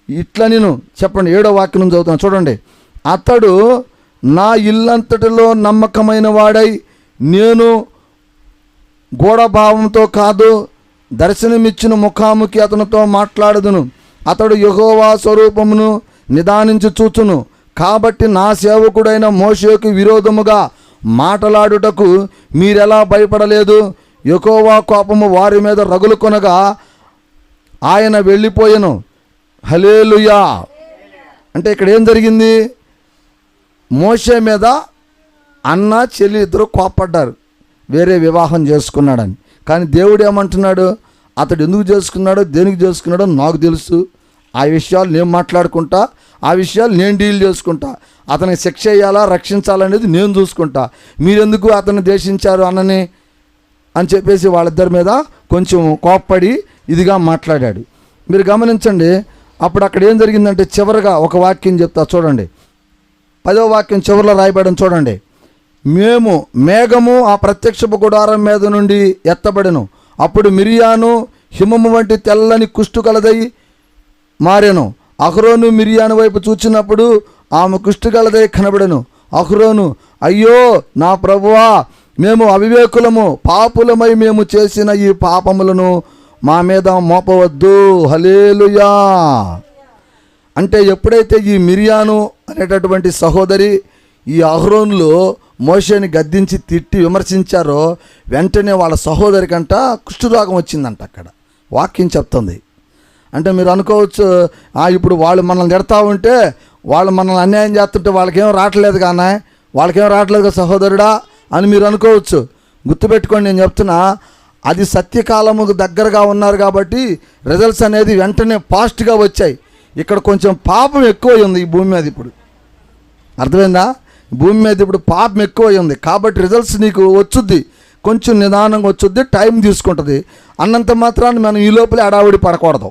ఇట్లా, నేను చెప్పండి, 7వ వాక్యం చదువుతాను చూడండి. అతడు నా ఇల్లంతటిలో నమ్మకమైన వాడై, నేను గూఢభావంతో కాదు దర్శనమిచ్చిన ముఖాముఖి అతనితో మాట్లాడదును. అతడు యెహోవా స్వరూపమును నిదానించి చూచును. కాబట్టి నా సేవకుడైన మోషేకు విరోధముగా మాట్లాడుటకు మీరెలా భయపడలేదు? యెహోవా కోపము వారి మీద రగులుకొనగా ఆయన వెళ్ళిపోయెను. హల్లెలూయా. అంటే ఇక్కడ ఏం జరిగింది? మోషే మీద అన్న చెల్లి ఇద్దరు కోప్పడ్డారు, వేరే వివాహం చేసుకున్నాడని. కానీ దేవుడు ఏమంటున్నాడు? అతడు ఎందుకు చేసుకున్నాడో, దేనికి చేసుకున్నాడో నాకు తెలుసు. ఆ విషయాలు నేను మాట్లాడుకుంటా, ఆ విషయాలు నేను డీల్ చేసుకుంటా. అతనికి శిక్ష వేయాలా, రక్షించాలనేది నేను చూసుకుంటా. మీరెందుకు అతన్ని ద్వేషించారు అన్నని అని చెప్పేసి వాళ్ళిద్దరి మీద కొంచెం కోప్పడి ఇదిగా మాట్లాడాడు. మీరు గమనించండి. అప్పుడు అక్కడ ఏం జరిగిందంటే, చివరిగా ఒక వాక్యం చెప్తా చూడండి. 10వ వాక్యం చివరిలో రాయబడిన చూడండి. మేము మేఘము ఆ ప్రత్యక్షపు గుడారం మీద నుండి ఎత్తబడెను. అప్పుడు మిరియాను హిమము వంటి తెల్లని కుష్టు కలదై మారెను. అహరోను మిరియాను వైపు చూచినప్పుడు ఆమె కుష్టు కలదై కనబడెను. అహరోను, అయ్యో నా ప్రభువా, మేము అవివేకులము, పాపులమై మేము చేసిన ఈ పాపములను మా మీద మోపవద్దు. హల్లెలూయా. అంటే ఎప్పుడైతే ఈ మిరియాను అనేటటువంటి సహోదరి ఈ అహరోనులో మోషేని గద్దించి తిట్టి విమర్శించారో, వెంటనే వాళ్ళ సహోదరికంట కుష్ఠరోగం వచ్చిందంట. అక్కడ వాక్యం చెప్తుంది. అంటే మీరు అనుకోవచ్చు, ఇప్పుడు వాళ్ళు మనల్ని తిడతా ఉంటే, వాళ్ళు మనల్ని అన్యాయం చేస్తుంటే వాళ్ళకేం రావట్లేదు కానీ, వాళ్ళకేం రావట్లేదు కదా సహోదరుడా అని మీరు అనుకోవచ్చు. గుర్తుపెట్టుకోండి, నేను చెప్తున్నా, అది సత్యకాలముకు దగ్గరగా ఉన్నారు కాబట్టి రిజల్ట్స్ అనేది వెంటనే ఫాస్ట్గా వచ్చాయి. ఇక్కడ కొంచెం పాపం ఎక్కువ ఉంది ఈ భూమి మీద. ఇప్పుడు అర్థమైందా? భూమి మీద ఇప్పుడు పాపం ఎక్కువ ఉంది కాబట్టి రిజల్ట్స్ నీకు వచ్చుద్ది, కొంచెం నిదానంగా వచ్చుద్ది, టైం తీసుకుంటుంది. అన్నంత మాత్రాన్ని మనం ఈ లోపలే అడావిడి పడకూడదు.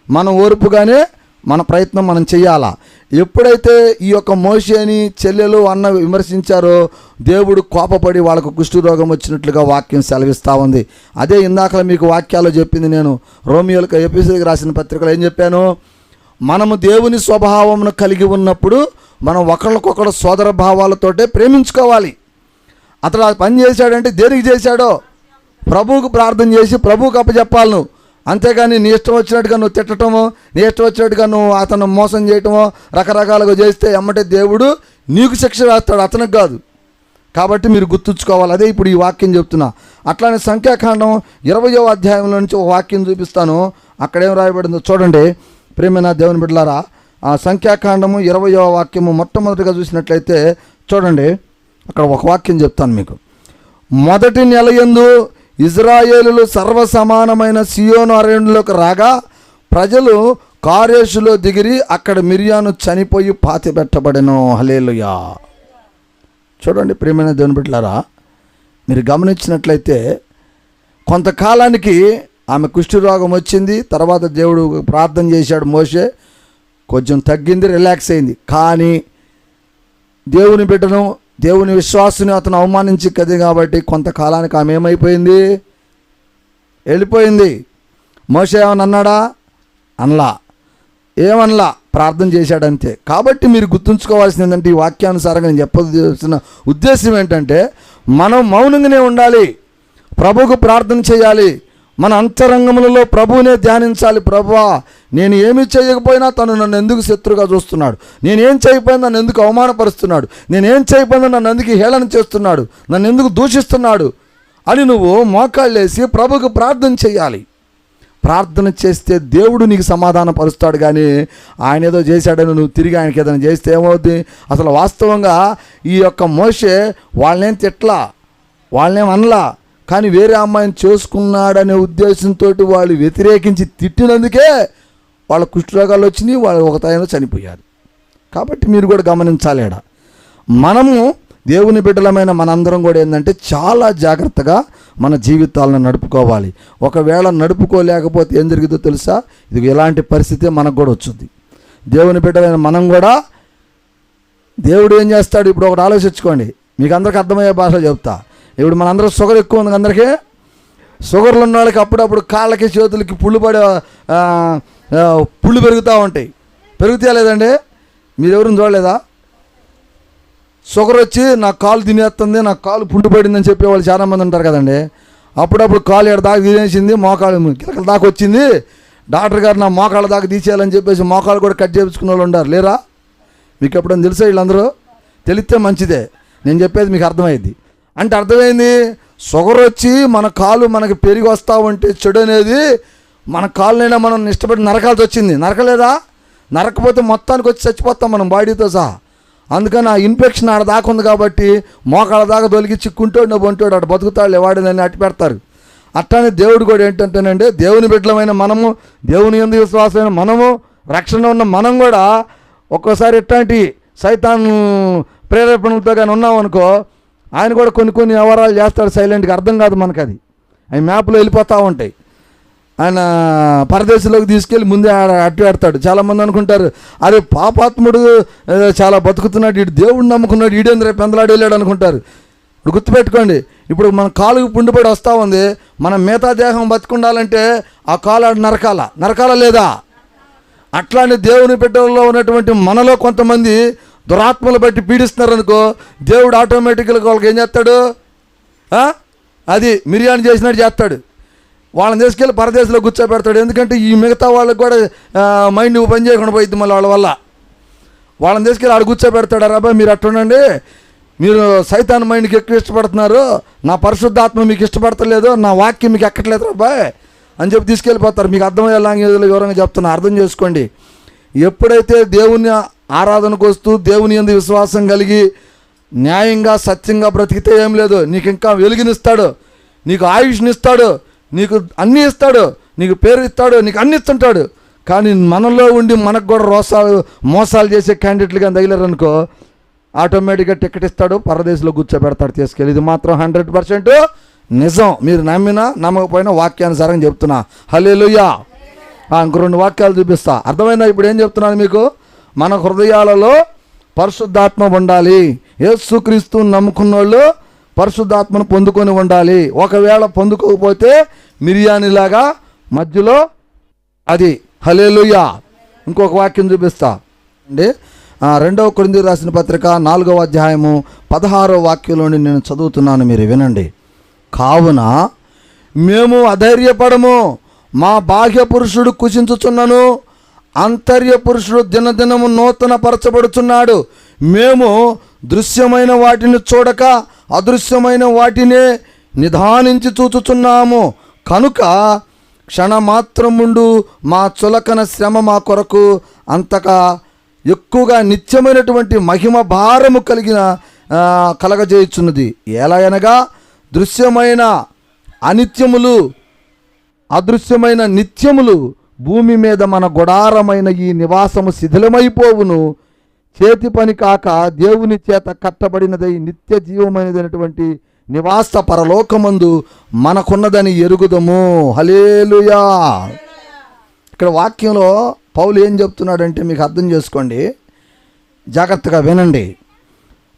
మనం ఓర్పుగానే మన ప్రయత్నం మనం చేయాలా. ఎప్పుడైతే ఈ యొక్క మోషేని చెల్లెలు అన్న విమర్శించారో, దేవుడు కోపపడి వాళ్ళకు కుష్ఠరోగం వచ్చినట్లుగా వాక్యం సెలవిస్తూ ఉంది. అదే ఇందాక మీకు వాక్యాలు చెప్పింది. నేను రోమియోలకు ఎఫెసీయులకు రాసిన పత్రికలో ఏం చెప్పాను? మనము దేవుని స్వభావమును కలిగి ఉన్నప్పుడు మనం ఒకరికొకరు సోదర భావాలతోటే ప్రేమించుకోవాలి. అతడు ఆ పని చేశాడంటే దేనికి చేశాడో ప్రభువుకు ప్రార్థన చేసి ప్రభువుకు అప్పచెప్పాలి నువ్వు. అంతేగాని నీ ఇష్టం వచ్చినట్టుగా నువ్వు తిట్టడమో, నీ ఇష్టం వచ్చినట్టుగా నువ్వు అతను మోసం చేయటమో, రకరకాలుగా చేస్తే ఎమ్మటే దేవుడు నీకు శిక్ష వేస్తాడు, అతనికి కాదు. కాబట్టి మీరు గుర్తుంచుకోవాలి. అదే ఇప్పుడు ఈ వాక్యం చెప్తున్నా. అట్లానే సంఖ్యాకాండం 20వ అధ్యాయంలో నుంచి ఒక వాక్యం చూపిస్తాను. అక్కడేం రాయబడిందో చూడండి. ప్రియమైన దేవుని బిడ్డలారా, ఆ సంఖ్యాకాండము 20వ వాక్యము మొట్టమొదటిగా చూసినట్లయితే చూడండి. అక్కడ ఒక వాక్యం చెప్తాను మీకు. మొదటి నెల యందు ఇజ్రాయేలులు సర్వసమానమైన సియోను అరణ్యంలోకి రాగా ప్రజలు కారేషులో దిగిరి అక్కడ మిరియాను చనిపోయి పాతిపెట్టబడెను. హల్లెలూయా. చూడండి ప్రియమైన దేవుని బిడ్డలారా, మీరు గమనించినట్లయితే కొంతకాలానికి ఆమె కుష్ఠరోగం వచ్చింది. తర్వాత దేవుడు ప్రార్థన చేశాడు, మోషే కొంచెం తగ్గింది, రిలాక్స్ అయింది. కానీ దేవుని బిడ్డను, దేవుని విశ్వాసుని అతను అవమానించి కది కాబట్టి కొంతకాలానికి ఆమె ఏమైపోయింది? వెళ్ళిపోయింది. మోషే ఏమని అన్నాడా? అనలా. ఏమనలా, ప్రార్థన చేశాడంతే. కాబట్టి మీరు గుర్తుంచుకోవాల్సింది ఏంటంటే, ఈ వాక్యానుసారంగా నేను చెప్పాల్సిన ఉద్దేశం ఏంటంటే, మనం మౌనంగానే ఉండాలి, ప్రభువుకు ప్రార్థన చేయాలి, మన అంతరంగములలో ప్రభువునే ధ్యానించాలి. ప్రభువా, నేను ఏమీ చేయకపోయినా తను నన్ను ఎందుకు శత్రుగా చూస్తున్నాడు, నేనేం చేయకపోయినా నన్ను ఎందుకు అవమానపరుస్తున్నాడు, నేనేం చేయకపోయినా నన్ను ఎందుకు హేళన చేస్తున్నాడు, నన్ను ఎందుకు దూషిస్తున్నాడు అని నువ్వు మోకాళ్ళేసి ప్రభువుకు ప్రార్థన చేయాలి. ప్రార్థన చేస్తే దేవుడు నీకు సమాధాన పరుస్తాడు. కానీ ఆయన ఏదో చేశాడని నువ్వు తిరిగి ఆయనకి ఏదైనా చేస్తే ఏమవుద్ది? అసలు వాస్తవంగా ఈ యొక్క మోషే వాళ్ళనేం తిట్లా, వాళ్ళనేం అనలా, కానీ వేరే అమ్మాయిని చేసుకున్నాడనే ఉద్దేశంతో వాళ్ళు వ్యతిరేకించి తిట్టినందుకే వాళ్ళ కుష్ఠరోగాలు వచ్చినాయి, వాళ్ళు ఒక టైంలో చనిపోయారు. కాబట్టి మీరు కూడా గమనించాలి. మనము దేవుని బిడ్డలమైన మనందరం కూడా ఏంటంటే చాలా జాగ్రత్తగా మన జీవితాలను నడుపుకోవాలి. ఒకవేళ నడుపుకోలేకపోతే ఏం జరుగుతుందో తెలుసా? ఇది ఎలాంటి పరిస్థితి మనకు కూడా వచ్చింది. దేవుని బిడ్డలైన మనం కూడా దేవుడు ఏం చేస్తాడు? ఇప్పుడు ఒకటి ఆలోచించుకోండి, మీకు అందరికీ అర్థమయ్యే భాషలో చెప్తా. ఇప్పుడు మనందరూ షుగర్ ఎక్కువ ఉంది, అందరికీ షుగర్లు ఉన్న వాళ్ళకి అప్పుడప్పుడు కాళ్ళకి చేతులకి పుళ్ళు పెరుగుతూ ఉంటాయి. పెరుగుతాయా లేదండి? మీరు ఎవరిని చూడలేదా? షుగర్ వచ్చి నా కాలు తినేస్తుంది, నా కాలు పుండు పడిందని చెప్పేవాళ్ళు చాలామంది ఉంటారు కదండి. అప్పుడప్పుడు కాలు ఎడ దాకా తినేసింది, మోకాలు కిలకల దాకా వచ్చింది, డాక్టర్ గారు నా మోకాళ్ళ దాకా తీసేయాలని చెప్పేసి మోకాలు కూడా కట్ చేయించుకున్న వాళ్ళు ఉంటారు, లేరా? మీకు ఎప్పుడైనా తెలుసా? వీళ్ళందరూ తెలిస్తే మంచిదే, నేను చెప్పేది మీకు అర్థమైంది. అంటే అర్థమైంది, షుగర్ వచ్చి మన కాలు మనకి పెరిగి వస్తూ ఉంటే చెడు అనేది మన కాళ్ళైనా మనం ఇష్టపడి నరకాల్సి వచ్చింది. నరకలేదా? నరకపోతే మొత్తానికి వచ్చి చచ్చిపోతాం మనం బాడీతో సహా. అందుకని ఆ ఇన్ఫెక్షన్ ఆడ దాకా ఉంది కాబట్టి మోకాళ్ళ దాకా తొలగి చిక్కుంటాడు నవ్వుంటాడు, అటు బతుకుతాడు వాడిని అట్టి పెడతారు. అట్లానే దేవుడు కూడా ఏంటంటేనండి, దేవుని బిడ్డలమైన మనము, దేవుని యందు విశ్వాసమైన మనము, రక్షణ ఉన్న మనం కూడా ఒక్కోసారి ఇట్లాంటి సైతాను ప్రేరేపణలతో కానీ ఉన్నామనుకో, ఆయన కూడా కొన్ని వ్యవహారాలు చేస్తాడు సైలెంట్గా, అర్థం కాదు మనకు. అది అవి మ్యాప్లో వెళ్ళిపోతూ ఉంటాయి. ఆయన పరదేశంలోకి తీసుకెళ్ళి ముందే అట్టు పెడతాడు. చాలామంది అనుకుంటారు, అరే పాపాత్ముడు చాలా బతుకుతున్నాడు, ఇటు దేవుడిని నమ్ముకున్నాడు, ఈడేంద్ర పెందలాడి వెళ్ళాడు అనుకుంటారు. ఇప్పుడు గుర్తుపెట్టుకోండి, ఇప్పుడు మన కాలుకు పుండిపడి వస్తూ ఉంది, మనం మిగతా దేహం బతుకుండాలంటే ఆ కాలు నరకాల లేదా? అట్లానే దేవుని బిడ్డల్లో ఉన్నటువంటి మనలో కొంతమంది దురాత్మలు బట్టి పీడిస్తున్నారు అనుకో, దేవుడు ఆటోమేటిక్గా వాళ్ళకి ఏం చేస్తాడు? అది మిరియాని చేసినట్టు చేస్తాడు, వాళ్ళని తీసుకెళ్ళి పరదేశంలో కూర్చోబెడతాడు. ఎందుకంటే ఈ మిగతా వాళ్ళకి కూడా మైండ్ పని చేయకుండా పోయింది మళ్ళీ వాళ్ళ వల్ల. వాళ్ళని తీసుకెళ్ళి ఆడ కూర్చోబెడతాడు. అబ్బాయి మీరు అట్టుండండి, మీరు సైతాన్ మైండ్కి ఎక్కువ ఇష్టపడుతున్నారు, నా పరిశుద్ధాత్మ మీకు ఇష్టపడతలేదు, నా వాక్యం మీకు ఎక్కట్లేదు అబ్బాయి అని చెప్పి తీసుకెళ్ళిపోతారు. మీకు అర్థమయ్యే లాంగ్వేజ్లో వివరంగా చెప్తున్నా, అర్థం చేసుకోండి. ఎప్పుడైతే దేవుని ఆరాధనకు వస్తూ దేవుని యందు విశ్వాసం కలిగి న్యాయంగా సత్యంగా బ్రతికితే ఏం లేదు, నీకు ఇంకా వెలుగునిస్తాడు, నీకు ఆయుష్నిస్తాడు, నీకు అన్నీ ఇస్తాడు, నీకు పేరు ఇస్తాడు, నీకు అన్ని ఇస్తుంటాడు. కానీ మనలో ఉండి మనకు కూడా మోసాలు చేసే క్యాండిడేట్లుగా తగిలారనుకో, ఆటోమేటిక్గా టికెట్ ఇస్తాడు, పరదేశంలో కూర్చోబెడతాడు తీసుకెళ్ళి. ఇది మాత్రం 100% నిజం. మీరు నమ్మినా నమ్మకపోయినా వాక్యానుసారం చెప్తున్నా. హల్లెలూయా. ఇంకో 2 వాక్యాలు చూపిస్తా, అర్థమైందా? ఇప్పుడు ఏం చెప్తున్నాను మీకు? మన హృదయాలలో పరిశుద్ధాత్మ ఉండాలి. యేసుక్రీస్తు నమ్ముకున్న వాళ్ళు పరిశుద్ధాత్మను పొందుకొని ఉండాలి. ఒకవేళ పొందుకోకపోతే మిరియానిలాగా మధ్యలో అది. హల్లెలూయా. ఇంకొక వాక్యం చూపిస్తా అండి. 2వ కొరింథీయులకు రాసిన పత్రిక 4వ అధ్యాయము 16వ వాక్యంలోని నేను చదువుతున్నాను, మీరు వినండి. కావున మేము అధైర్యపడము, మా బాహ్య పురుషుడు కుచించుచున్నను, అంతర్య పురుషుడు దినదినము నూతన పరచబడుచున్నాడు. మేము దృశ్యమైన వాటిని చూడక అదృశ్యమైన వాటినే నిదానించి చూచుచున్నాము. కనుక క్షణమాత్రముండు మా చులకన శ్రమ మా కొరకు అంతగా ఎక్కువగా నిత్యమైనటువంటి మహిమ భారము కలగజేయుచున్నది. ఎలా అనగా దృశ్యమైన అనిత్యములు అదృశ్యమైన నిత్యములు భూమి మీద మన గుడారమైన ఈ నివాసము శిథిలమైపోవును. చేతి పని కాక దేవుని చేత కట్టబడినదై నిత్య జీవమైనదైనటువంటి నివాస పరలోకమందు మనకున్నదని ఎరుగుదము. హల్లెలూయా. ఇక్కడ వాక్యంలో పౌలు ఏం చెప్తున్నాడంటే మీకు అర్థం చేసుకోండి, జాగ్రత్తగా వినండి.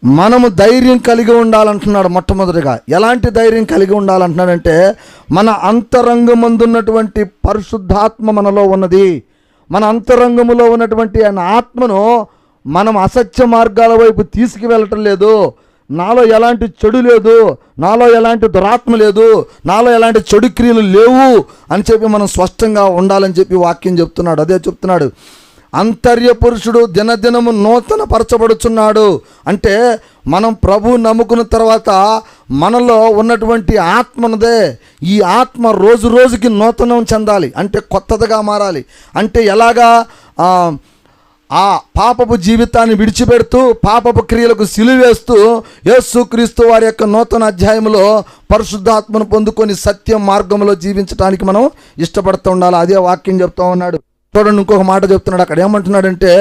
మనము ధైర్యం కలిగి ఉండాలంటున్నాడు. మొట్టమొదటిగా ఎలాంటి ధైర్యం కలిగి ఉండాలంటున్నాడంటే, మన అంతరంగమందున్నటువంటి పరిశుద్ధాత్మ మనలో ఉన్నది. మన అంతరంగములో ఉన్నటువంటి ఆయన ఆత్మను మనం అసత్య మార్గాల వైపు తీసుకువెళ్ళటం లేదు. నాలో ఎలాంటి చెడు లేదు, నాలో ఎలాంటి దురాత్మ లేదు, నాలో ఎలాంటి చెడు క్రియలు లేవు అని చెప్పి మనం స్పష్టంగా ఉండాలని చెప్పి వాక్యం చెప్తున్నాడు. అదే చెప్తున్నాడు, అంతర్య పురుషుడు దినదినము నూతన పరచబడుచున్నాడు. అంటే మనం ప్రభు నమ్ముకున్న తర్వాత మనలో ఉన్నటువంటి ఆత్మనదే, ఈ ఆత్మ రోజు రోజుకి నూతనం చెందాలి, అంటే కొత్తదిగా మారాలి. అంటే ఎలాగా ఆ పాపపు జీవితాన్ని విడిచిపెడుతూ పాపపు క్రియలకు సిలువేస్తూ యేసుక్రీస్తు వారి యొక్క నూతన అధ్యాయంలో పరిశుద్ధాత్మను పొందుకొని సత్యం మార్గంలో జీవించడానికి మనం ఇష్టపడుతూ ఉండాలి. అదే వాక్యం చెప్తా ఉన్నాడు. చూడండి, ఇంకొక మాట చెప్తున్నాడు. అక్కడ ఏమంటున్నాడంటే,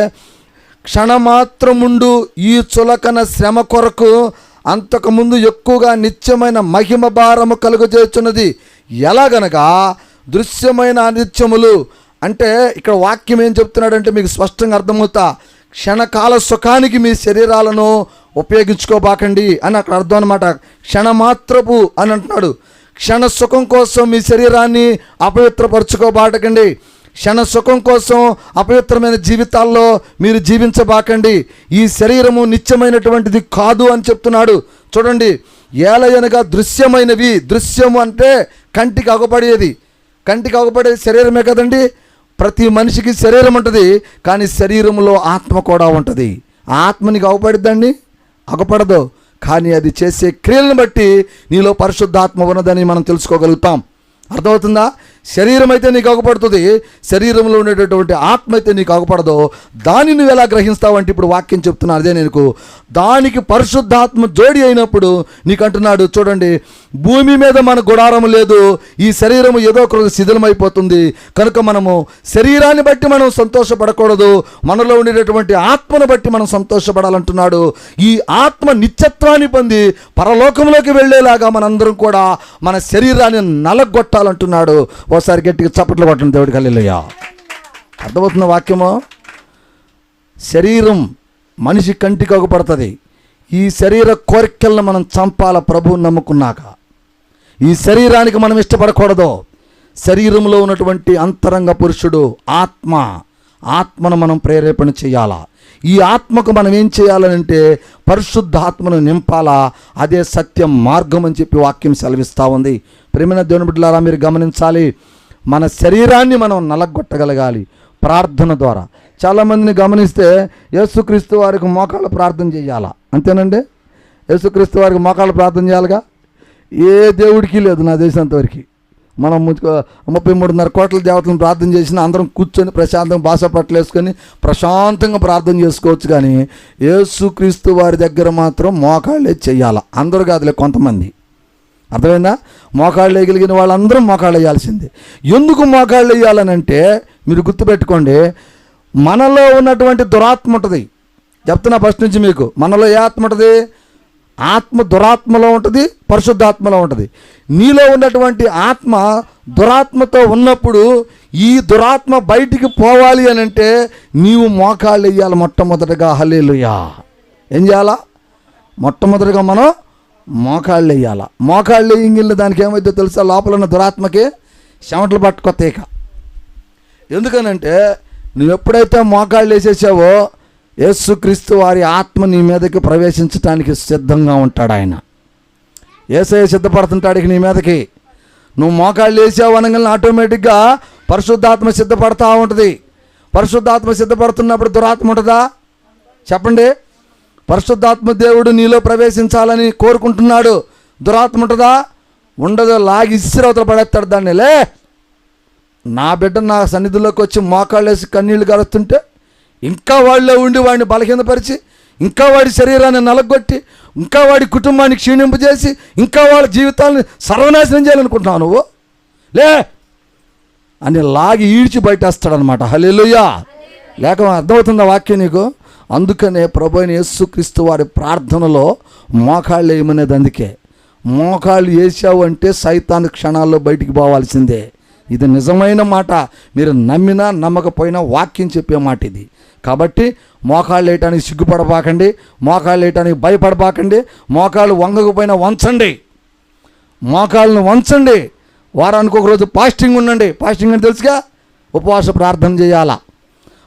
క్షణమాత్రముండు ఈ చులకన శ్రమ కొరకు అంతకుముందు ఎక్కువగా నిత్యమైన మహిమ భారము కలుగజేస్తున్నది. ఎలాగనగా దృశ్యమైన అనిత్యములు. అంటే ఇక్కడ వాక్యం ఏం చెప్తున్నాడంటే మీకు స్పష్టంగా అర్థమవుతా, క్షణకాల సుఖానికి మీ శరీరాలను ఉపయోగించుకోబాకండి అని అక్కడ అర్థం అనమాట. క్షణమాత్రపు అని అంటున్నాడు. క్షణ సుఖం కోసం మీ శరీరాన్ని అపవిత్రపరచుకోబాటకండి. క్షణ సుఖం కోసం అపవిత్రమైన జీవితాల్లో మీరు జీవించబాకండి. ఈ శరీరము నిత్యమైనటువంటిది కాదు అని చెప్తున్నాడు. చూడండి, ఏలయనగా దృశ్యమైనవి. దృశ్యము అంటే కంటికి అగపడేది. కంటికి అగపడేది శరీరమే కదండి. ప్రతి మనిషికి శరీరం ఉంటుంది, కానీ శరీరంలో ఆత్మ కూడా ఉంటుంది. ఆ ఆత్మ నీకు అగపడిద్దండి? అగపడదు. కానీ అది చేసే క్రియలను బట్టి నీలో పరిశుద్ధాత్మ ఉన్నదని మనం తెలుసుకోగలుగుతాం. అర్థమవుతుందా? శరీరం అయితే నీకు అగపడుతుంది, శరీరంలో ఉండేటటువంటి ఆత్మ అయితే నీకు అగపడదు. దాన్ని నువ్వు ఎలా గ్రహిస్తావు అంటే ఇప్పుడు వాక్యం చెప్తున్నా. అదే నీకు దానికి పరిశుద్ధాత్మ జోడి అయినప్పుడు నీకు అంటున్నాడు. చూడండి, భూమి మీద మన గుడారం లేదు, ఈ శరీరము ఏదో ఒక రోజు శిథిలమైపోతుంది. కనుక మనము శరీరాన్ని బట్టి మనం సంతోషపడకూడదు, మనలో ఉండేటటువంటి ఆత్మను బట్టి మనం సంతోషపడాలంటున్నాడు. ఈ ఆత్మ నిత్యత్వాన్ని పొంది పరలోకంలోకి వెళ్ళేలాగా మనందరం కూడా మన శరీరాన్ని నలగొట్టాలంటున్నాడు. ఓసారి గట్టిగా చప్పట్లు కొట్టండి దేవుడికి. హల్లెలూయా. అర్థమవుతున్న వాక్యము. శరీరం మనిషి కంటికి అగుపడుతుంది. ఈ శరీర కోరికలను మనం చంపాల ప్రభువుని నమ్ముకున్నాక. ఈ శరీరానికి మనం ఇష్టపడకూడదు. శరీరంలో ఉన్నటువంటి అంతరంగ పురుషుడు ఆత్మను మనం ప్రేరేపణ చేయాలా. ఈ ఆత్మకు మనం ఏం చేయాలంటే పరిశుద్ధాత్మను నింపాలా. అదే సత్యం మార్గం అని చెప్పి వాక్యం సెలవిస్తూ ఉంది. ప్రియమైన దేవుని బిడ్డలారా, మీరు గమనించాలి, మన శరీరాన్ని మనం నలగొట్టగలగాలి ప్రార్థన ద్వారా. చాలామందిని గమనిస్తే యేసుక్రీస్తు వారికి మోకాళ్ళ ప్రార్థన చేయాలా, అంతేనండి? యేసుక్రీస్తు వారికి మోకాళ్ళ ప్రార్థన చేయాలిగా. ఏ దేవుడికి లేదు నా దేశంతవరకు. మనం 33.5 కోట్ల దేవతలను ప్రార్థన చేసినా అందరం కూర్చొని ప్రశాంతంగా భాష పట్టలు వేసుకొని ప్రశాంతంగా ప్రార్థన చేసుకోవచ్చు. కానీ యేసుక్రీస్తు వారి దగ్గర మాత్రం మోకాళ్ళే చెయ్యాలా. అందరూ కాదులే, కొంతమంది. అర్థమైందా? మోకాళ్ళు వేయగలిగిన వాళ్ళందరూ మోకాళ్ళు వేయాల్సిందే. ఎందుకు మోకాళ్ళు వేయాలనంటే మీరు గుర్తుపెట్టుకోండి, మనలో ఉన్నటువంటి దురాత్మ ఉంటుంది. చెప్తున్నా ఫస్ట్ నుంచి మీకు. మనలో ఏ ఆత్మ ఉంటుంది? ఆత్మ దురాత్మలో ఉంటుంది, పరిశుద్ధాత్మలో ఉంటుంది. నీలో ఉన్నటువంటి ఆత్మ దురాత్మతో ఉన్నప్పుడు ఈ దురాత్మ బయటికి పోవాలి అని అంటే నీవు మోకాళ్ళు వేయాలి మొట్టమొదటిగా. హల్లెలూయా. ఏం చేయాలా? మొట్టమొదటిగా మనం మోకాళ్ళు వేయాల. మోకాళ్ళు వేయంగిల్ని దానికి ఏమైతే తెలుసా? లోపల ఉన్న దురాత్మకి చెమటలు పట్టుకొత్తేక. ఎందుకనంటే నువ్వు ఎప్పుడైతే మోకాళ్ళు వేసేసావో యేసుక్రీస్తు వారి ఆత్మ నీ మీదకి ప్రవేశించడానికి సిద్ధంగా ఉంటాడు. ఆయన యేసయ్య సిద్ధపడుతుంటాడు ఇక నీ మీదకి. నువ్వు మోకాళ్ళు వేసావు అనగానే ఆటోమేటిక్గా పరిశుద్ధాత్మ సిద్ధపడతా ఉంటుంది. పరిశుద్ధాత్మ సిద్ధపడుతున్నప్పుడు దురాత్మ ఉంటుందా? చెప్పండి. పరిశుద్ధాత్మ దేవుడు నీలో ప్రవేశించాలని కోరుకుంటున్నాడు. దురాత్మ ఉంటుందా? ఉండదు. లాగి ఇసిరవతల పడేస్తాడు దాన్ని. లే, నా బిడ్డ నా సన్నిధిలోకి వచ్చి మోకాళ్ళు వేసి కన్నీళ్లు గారుస్తుంటే ఇంకా వాళ్ళలో ఉండి వాడిని బలహీనపరిచి, ఇంకా వాడి శరీరాన్ని నలగొట్టి, ఇంకా వాడి కుటుంబాన్ని క్షీణింపజేసి, ఇంకా వాళ్ళ జీవితాన్ని సర్వనాశనం చేయాలనుకుంటున్నావు నువ్వు. లే అని లాగి ఈడ్చి బయటేస్తాడనమాట. హల్లెలూయా. లేక అర్థమవుతుందా వాక్యం నీకు? అందుకనే ప్రభు అయిన యేసుక్రీస్తు వారి ప్రార్థనలో మోకాళ్ళు వేయమనేది. అందుకే మోకాళ్ళు వేసావు అంటే సైతాను క్షణాల్లో బయటికి పోవాల్సిందే. ఇది నిజమైన మాట. మీరు నమ్మినా నమ్మకపోయినా వాక్యం చెప్పే మాట ఇది. కాబట్టి మోకాళ్ళు వేయటానికి సిగ్గుపడబాకండి, మోకాళ్ళు వేయటానికి భయపడబాకండి. మోకాళ్ళు వంగకపోయినా వంచండి, మోకాళ్ళను వంచండి. వారానికి ఒకరోజు ఫాస్టింగ్ ఉండండి. ఫాస్టింగ్ అని తెలుసుగా, ఉపవాస ప్రార్థన చేయాలా.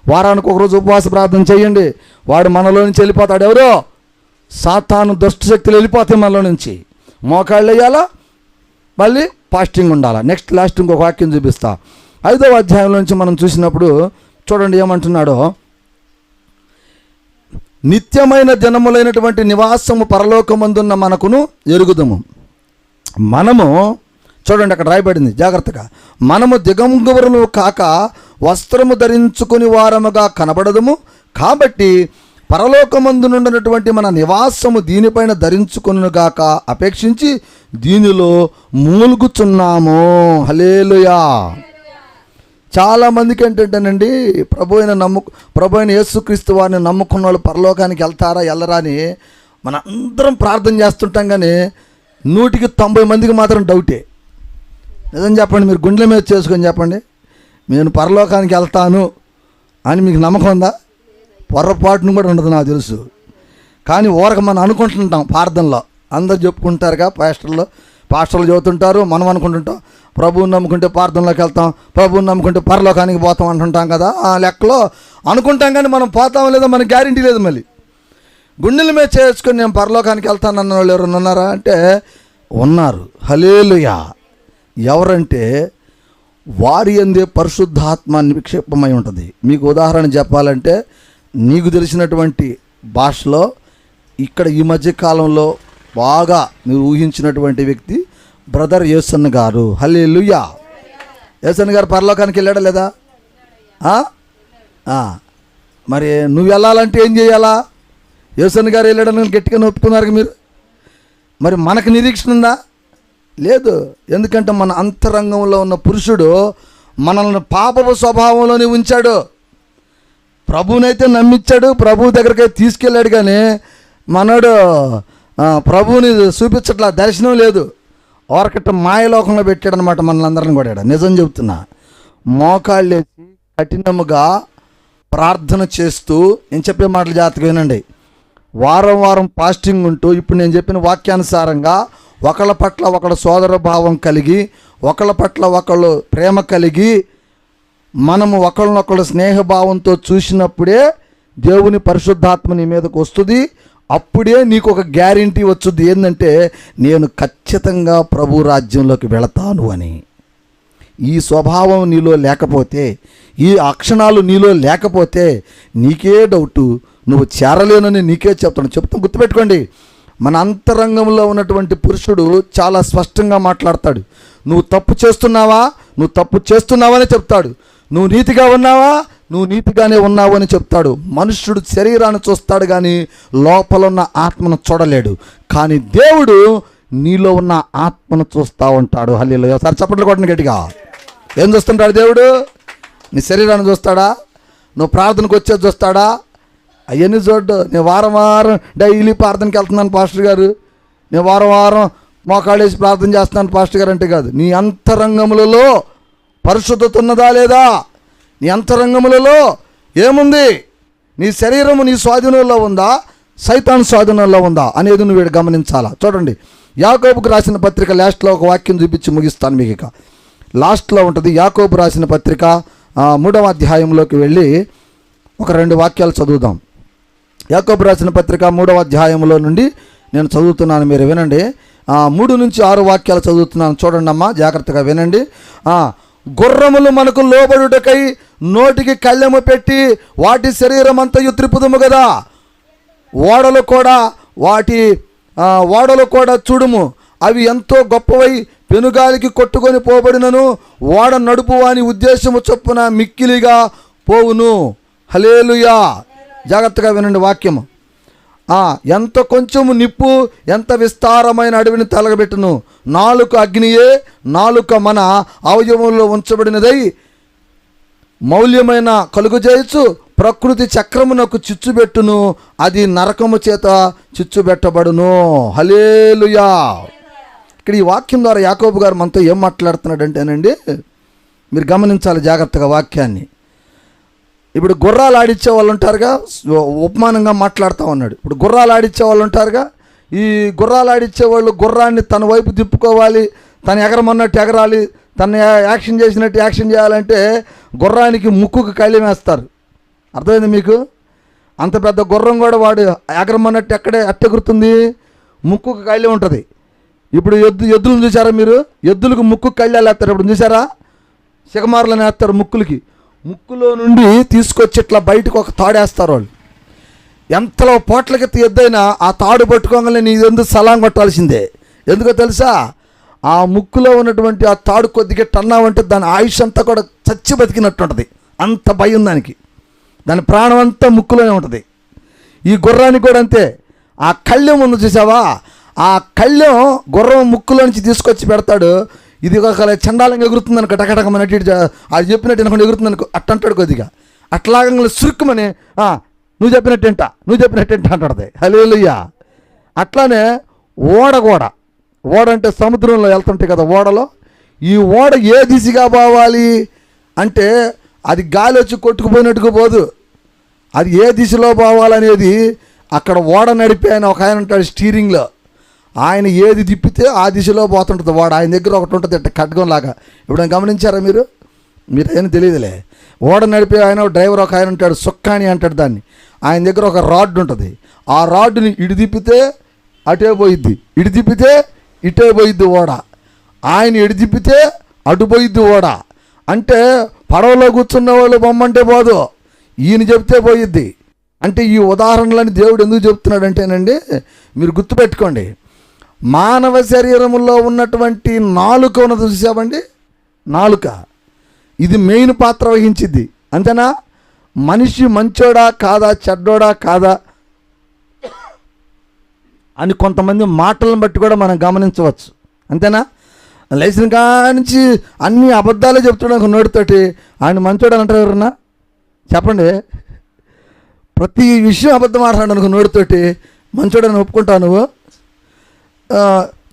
వారానికి ఒకరోజు ఉపవాస ప్రార్థన చేయండి. వాడు మనలో నుంచి వెళ్ళిపోతాడు. ఎవరో సాతాను దుష్టశక్తులు వెళ్ళిపోతాయి మనలో నుంచి. మోకాళ్ళు వేయాలా, మళ్ళీ ఫాస్టింగ్ ఉండాలా. నెక్స్ట్ లాస్ట్ ఇంకొక వాక్యం చూపిస్తా. 5వ అధ్యాయంలో నుంచి మనం చూసినప్పుడు చూడండి ఏమంటున్నాడో, నిత్యమైన జనములైనటువంటి నివాసము పరలోకమందున్న మనకును ఎరుగుదము. మనము చూడండి అక్కడ రాయబడింది జాగ్రత్తగా, మనము దిగంబరులు కాక వస్త్రము ధరించుకుని వారముగా కనబడదుము. కాబట్టి పరలోకమందునున్నటువంటి మన నివాసము దీనిపైన ధరించుకొనుగాక అపేక్షించి దీనిలో మూలుగుచున్నాము. హల్లెలూయా. చాలామందికి ఏంటంటేనండి, ప్రభు అయిన యేసుక్రీస్తు వారిని నమ్ముకున్న వాళ్ళు పరలోకానికి వెళ్తారా వెళ్ళరా అని మన అందరం ప్రార్థన చేస్తుంటాం. కానీ 100కి 90 మందికి మాత్రం డౌటే. నిజం చెప్పండి, మీరు గుండెల మీద చేసుకొని చెప్పండి, నేను పరలోకానికి వెళ్తాను అని మీకు నమ్మకం ఉందా? పొరపాటును కూడా ఉండదు నాకు తెలుసు. కానీ ఊరక మనం అనుకుంటుంటాం ప్రార్థనలో. అందరు చెప్పుకుంటారుగా, పాస్టర్లు చదువుతుంటారు, మనం అనుకుంటుంటాం ప్రభువుని నమ్ముకుంటే ప్రార్థనలోకి వెళ్తాం, ప్రభువుని నమ్ముకుంటే పరలోకానికి పోతాం అంటుంటాం కదా. ఆ లెక్కలో అనుకుంటాం, కానీ మనం పోతాం లేదో మనకి గ్యారెంటీ లేదు. మళ్ళీ గుండెల మీద చేసుకొని నేను పరలోకానికి వెళ్తానన్న వాళ్ళు ఎవరైనా ఉన్నారా అంటే ఉన్నారు. హల్లెలూయా. ఎవరంటే వారి యందే పరిశుద్ధాత్మ నిక్షేపమై ఉంటుంది. మీకు ఉదాహరణ చెప్పాలంటే, నీకు తెలిసినటువంటి భాషలో ఇక్కడ ఈ మధ్య కాలంలో బాగా మీరు ఊహించినటువంటి వ్యక్తి బ్రదర్ యేసన్న గారు. హల్లెలూయా. యేసన్న గారు పరలోకానికి వెళ్ళాడా లేదా? మరి నువ్వు వెళ్ళాలంటే ఏం చేయాలా? యేసన్న గారు వెళ్ళాడని గట్టిగా ఒప్పుకున్నారు మీరు. మరి మనకు నిరీక్షణ ఉందా? లేదు. ఎందుకంటే మన అంతరంగంలో ఉన్న పురుషుడు మనల్ని పాపపు స్వభావంలోనే ఉంచాడు. ప్రభువునైతే నమ్మించాడు, ప్రభువు దగ్గరికి తీసుకెళ్ళాడు, కానీ మనోడు ప్రభువుని చూపించట్లా, దర్శనం లేదు. ఓరకట్ట మాయలోకంలో పెట్టాడు అనమాట మనల్ని కూడా. నిజం చెబుతున్నా, మోకాళ్ళేసి కఠినముగా ప్రార్థన చేస్తూ, నేను చెప్పే మాటలు జాగ్రత్తగా వినండి. వారం వారం ఫాస్టింగ్ ఉంటూ, ఇప్పుడు నేను చెప్పిన వాక్యానుసారంగా ఒకళ్ళ పట్ల ఒకళ్ళ సోదర భావం కలిగి, ఒకళ్ళ పట్ల ఒకళ్ళు ప్రేమ కలిగి, మనము ఒకళ్ళనొకళ్ళు స్నేహభావంతో చూసినప్పుడే దేవుని పరిశుద్ధాత్మ నీ మీదకు వస్తుంది. అప్పుడే నీకు ఒక గ్యారెంటీ వచ్చుద్ది, ఏంటంటే నేను ఖచ్చితంగా ప్రభు రాజ్యంలోకి వెళతాను అని. ఈ స్వభావం నీలో లేకపోతే, ఈ అక్షణాలు నీలో లేకపోతే నీకే డౌటు, నువ్వు చేరలేనని నీకే చెప్తాను. గుర్తుపెట్టుకోండి, మన అంతరంగంలో ఉన్నటువంటి పురుషుడు చాలా స్పష్టంగా మాట్లాడతాడు. నువ్వు తప్పు చేస్తున్నావా, నువ్వు తప్పు చేస్తున్నావని చెప్తాడు. నువ్వు నీతిగా ఉన్నావా, నువ్వు నీతిగానే ఉన్నావు అని చెప్తాడు. మనుష్యుడు శరీరాన్ని చూస్తాడు కానీ లోపల ఉన్న ఆత్మను చూడలేడు. కానీ దేవుడు నీలో ఉన్న ఆత్మను చూస్తూ ఉంటాడు. హల్లెలూయా. ఒకసారి చప్పట్లు కొట్టండి గట్టిగా. ఏం చూస్తుంటాడు దేవుడు? నీ శరీరాన్ని చూస్తాడా? నువ్వు ప్రార్థనకు వచ్చేది చూస్తాడా? అవన్నీ చూడ్డు. నేను వారం వారం డైలీ ప్రార్థనకి వెళ్తున్నాను పాస్టర్ గారు, నేను వారం వారం మోకాళ్ళేసి ప్రార్థన చేస్తున్నాను పాస్టర్ గారు అంటే కాదు. నీ అంతరంగములలో పరిశుద్ధత ఉన్నదా లేదా? నీ అంతరంగములలో ఏముంది? నీ శరీరము నీ స్వాధీనంలో ఉందా, సైతాను స్వాధీనంలో ఉందా అనేది నువ్వు వీడు గమనించాలా. చూడండి, యాకోబుకు రాసిన పత్రిక లాస్ట్లో ఒక వాక్యం చూపించి ముగిస్తాను మీకు. ఇక లాస్ట్లో ఉంటుంది. యాకోబు రాసిన పత్రిక 3వ అధ్యాయంలోకి వెళ్ళి ఒక 2 వాక్యాలు చదువుదాం. యాకోబు రాసిన పత్రిక 3వ అధ్యాయంలో నుండి నేను చదువుతున్నాను, మీరు వినండి. 3 నుంచి 6 వాక్యాలు చదువుతున్నాను. చూడండి అమ్మా, జాగ్రత్తగా వినండి. గుర్రములు మనకు లోబడుటకై నోటికి కళ్ళెము పెట్టి వాటి శరీరం అంతయు త్రిప్పుదుము కదా, ఓడలు కూడా చూడుము, అవి ఎంతో గొప్పవై పెనుగాలికి కొట్టుకొని పోబడినను ఓడ నడుపు వాని ఉద్దేశము చొప్పున మిక్కిలిగా పోవును. హల్లెలూయా. జాగ్రత్తగా వినండి వాక్యము. ఎంత కొంచెము నిప్పు ఎంత విస్తారమైన అడవిని తలగబెట్టును. నాలుక అగ్నియే, నాలుక మన అవయవంలో ఉంచబడినదై మౌల్యమైన కలుగుజేయచ్చు. ప్రకృతి చక్రమునకు చిచ్చుబెట్టును, అది నరకము చేత చిచ్చుబెట్టబడును. హల్లెలూయా. ఇక్కడ ఈ వాక్యం ద్వారా యాకోబు గారు మనతో ఏం మాట్లాడుతున్నాడంటేనండి, మీరు గమనించాలి జాగ్రత్తగా వాక్యాన్ని. ఇప్పుడు గుర్రాలు ఆడిచ్చే వాళ్ళు ఉంటారుగా, ఉపమానంగా మాట్లాడుతూ ఉన్నాడు. ఇప్పుడు గుర్రాలు ఆడిచ్చే వాళ్ళు ఉంటారుగా, ఈ గుర్రాలు ఆడిచ్చే వాళ్ళు గుర్రాన్ని తన వైపు తిప్పుకోవాలి, తను ఎగరమన్నట్టు ఎగరాలి, తను యాక్షన్ చేసినట్టు యాక్షన్ చేయాలంటే గుర్రానికి ముక్కుకు కళ్ళెం వేస్తారు. అర్థమైంది మీకు? అంత పెద్ద గుర్రం కూడా వాడు ఎగరమన్నట్టు ఎట్టెగురుతుంది? ముక్కుకు కళ్ళెం ఉంటుంది. ఇప్పుడు ఎద్దులను చూసారా మీరు? ఎద్దులకు ముక్కు కళ్ళాలు వేస్తారు. ఇప్పుడు చూసారా? సిగమారులను వేస్తారు ముక్కులకి. ముక్కులో నుండి తీసుకొచ్చి ఇట్లా బయటకు ఒక తాడేస్తారు వాళ్ళు. ఎంతలో పోట్లకెత్తి ఎద్దైనా ఆ తాడు పట్టుకోగానే నీ ఎందుకు సలాం కొట్టాల్సిందే. ఎందుకో తెలుసా? ఆ ముక్కులో ఉన్నటువంటి ఆ తాడు కొద్దిగా టన్నావంటే దాని ఆయుష్ అంతా కూడా చచ్చి బతికినట్టు ఉంటుంది. అంత భయం దానికి. దాని ప్రాణం అంతా ముక్కులోనే ఉంటుంది. ఈ గుర్రానికి కూడా అంతే. ఆ కళ్ళెం ఉంది చూసావా? ఆ కళ్ళెం గుర్రం ముక్కులో నుంచి తీసుకొచ్చి పెడతాడు. ఇది ఒక చండాలంగా ఎగురుతుంది అనుకో, టకటకమన్నట్టు అది చెప్పినట్టు అనుకోండి ఎగురుతుంది అనుకో, అట్టంటాడు కొద్దిగా. అట్లాగ సురుక్కుమని నువ్వు చెప్పినట్టేంట అంటాడు. హల్లెలూయా. అట్లానే ఓడ అంటే సముద్రంలో వెళ్తుంటాయి కదా ఓడలో. ఈ ఓడ ఏ దిశగా పోవాలి అంటే అది గాలి వచ్చి కొట్టుకుపోయినట్టుగా పోదు. అది ఏ దిశలో పోవాలనేది అక్కడ ఓడ నడిపే ఆయన ఒక ఆయన ఉంటాడు స్టీరింగ్లో. ఆయన ఏది తిప్పితే ఆ దిశలో పోతుంటుంది ఓడ. ఆయన దగ్గర ఒకటి ఉంటుంది అంటే ఖడ్గంలాగా. ఇప్పుడు గమనించారా మీరు? ఏం తెలియదులే. ఓడ నడిపే ఆయన డ్రైవర్ ఒక ఆయన ఉంటాడు, సుక్కాని అంటాడు దాన్ని. ఆయన దగ్గర ఒక రాడ్ ఉంటుంది. ఆ రాడ్ని ఇటు తిప్పితే అటే పోయిద్ది, ఇటు తిప్పితే ఇటే పోయిద్ది ఓడ. ఆయన ఇటు తిప్పితే అటు పోయిద్ది ఓడ. అంటే పడవలో కూర్చున్న వాళ్ళు బొమ్మంటే పోదు, ఈయన చెప్తే పోయిద్ది. అంటే ఈ ఉదాహరణలని దేవుడు ఎందుకు చెప్తున్నాడంటేనండి, మీరు గుర్తుపెట్టుకోండి. మానవ శరీరంలో ఉన్నటువంటి నాలుక ఉన్నది చూసామండి, నాలుక ఇది మెయిన్ పాత్ర వహించింది. అంతేనా? మనిషి మంచోడా కాదా, చెడ్డోడా కాదా అని కొంతమంది మాటలను బట్టి కూడా మనం గమనించవచ్చు. అంతేనా? లేచిన కానించి అన్ని అబద్ధాలే చెప్తున్నాడు నోటితోటి. ఆయన మంచోడు అని అంటారు ఎవరన్నా? చెప్పండి. ప్రతి విషయం అబద్ధం మాట్లాడు అనుకో నోటితోటి, మంచోడని ఒప్పుకుంటావు నువ్వు?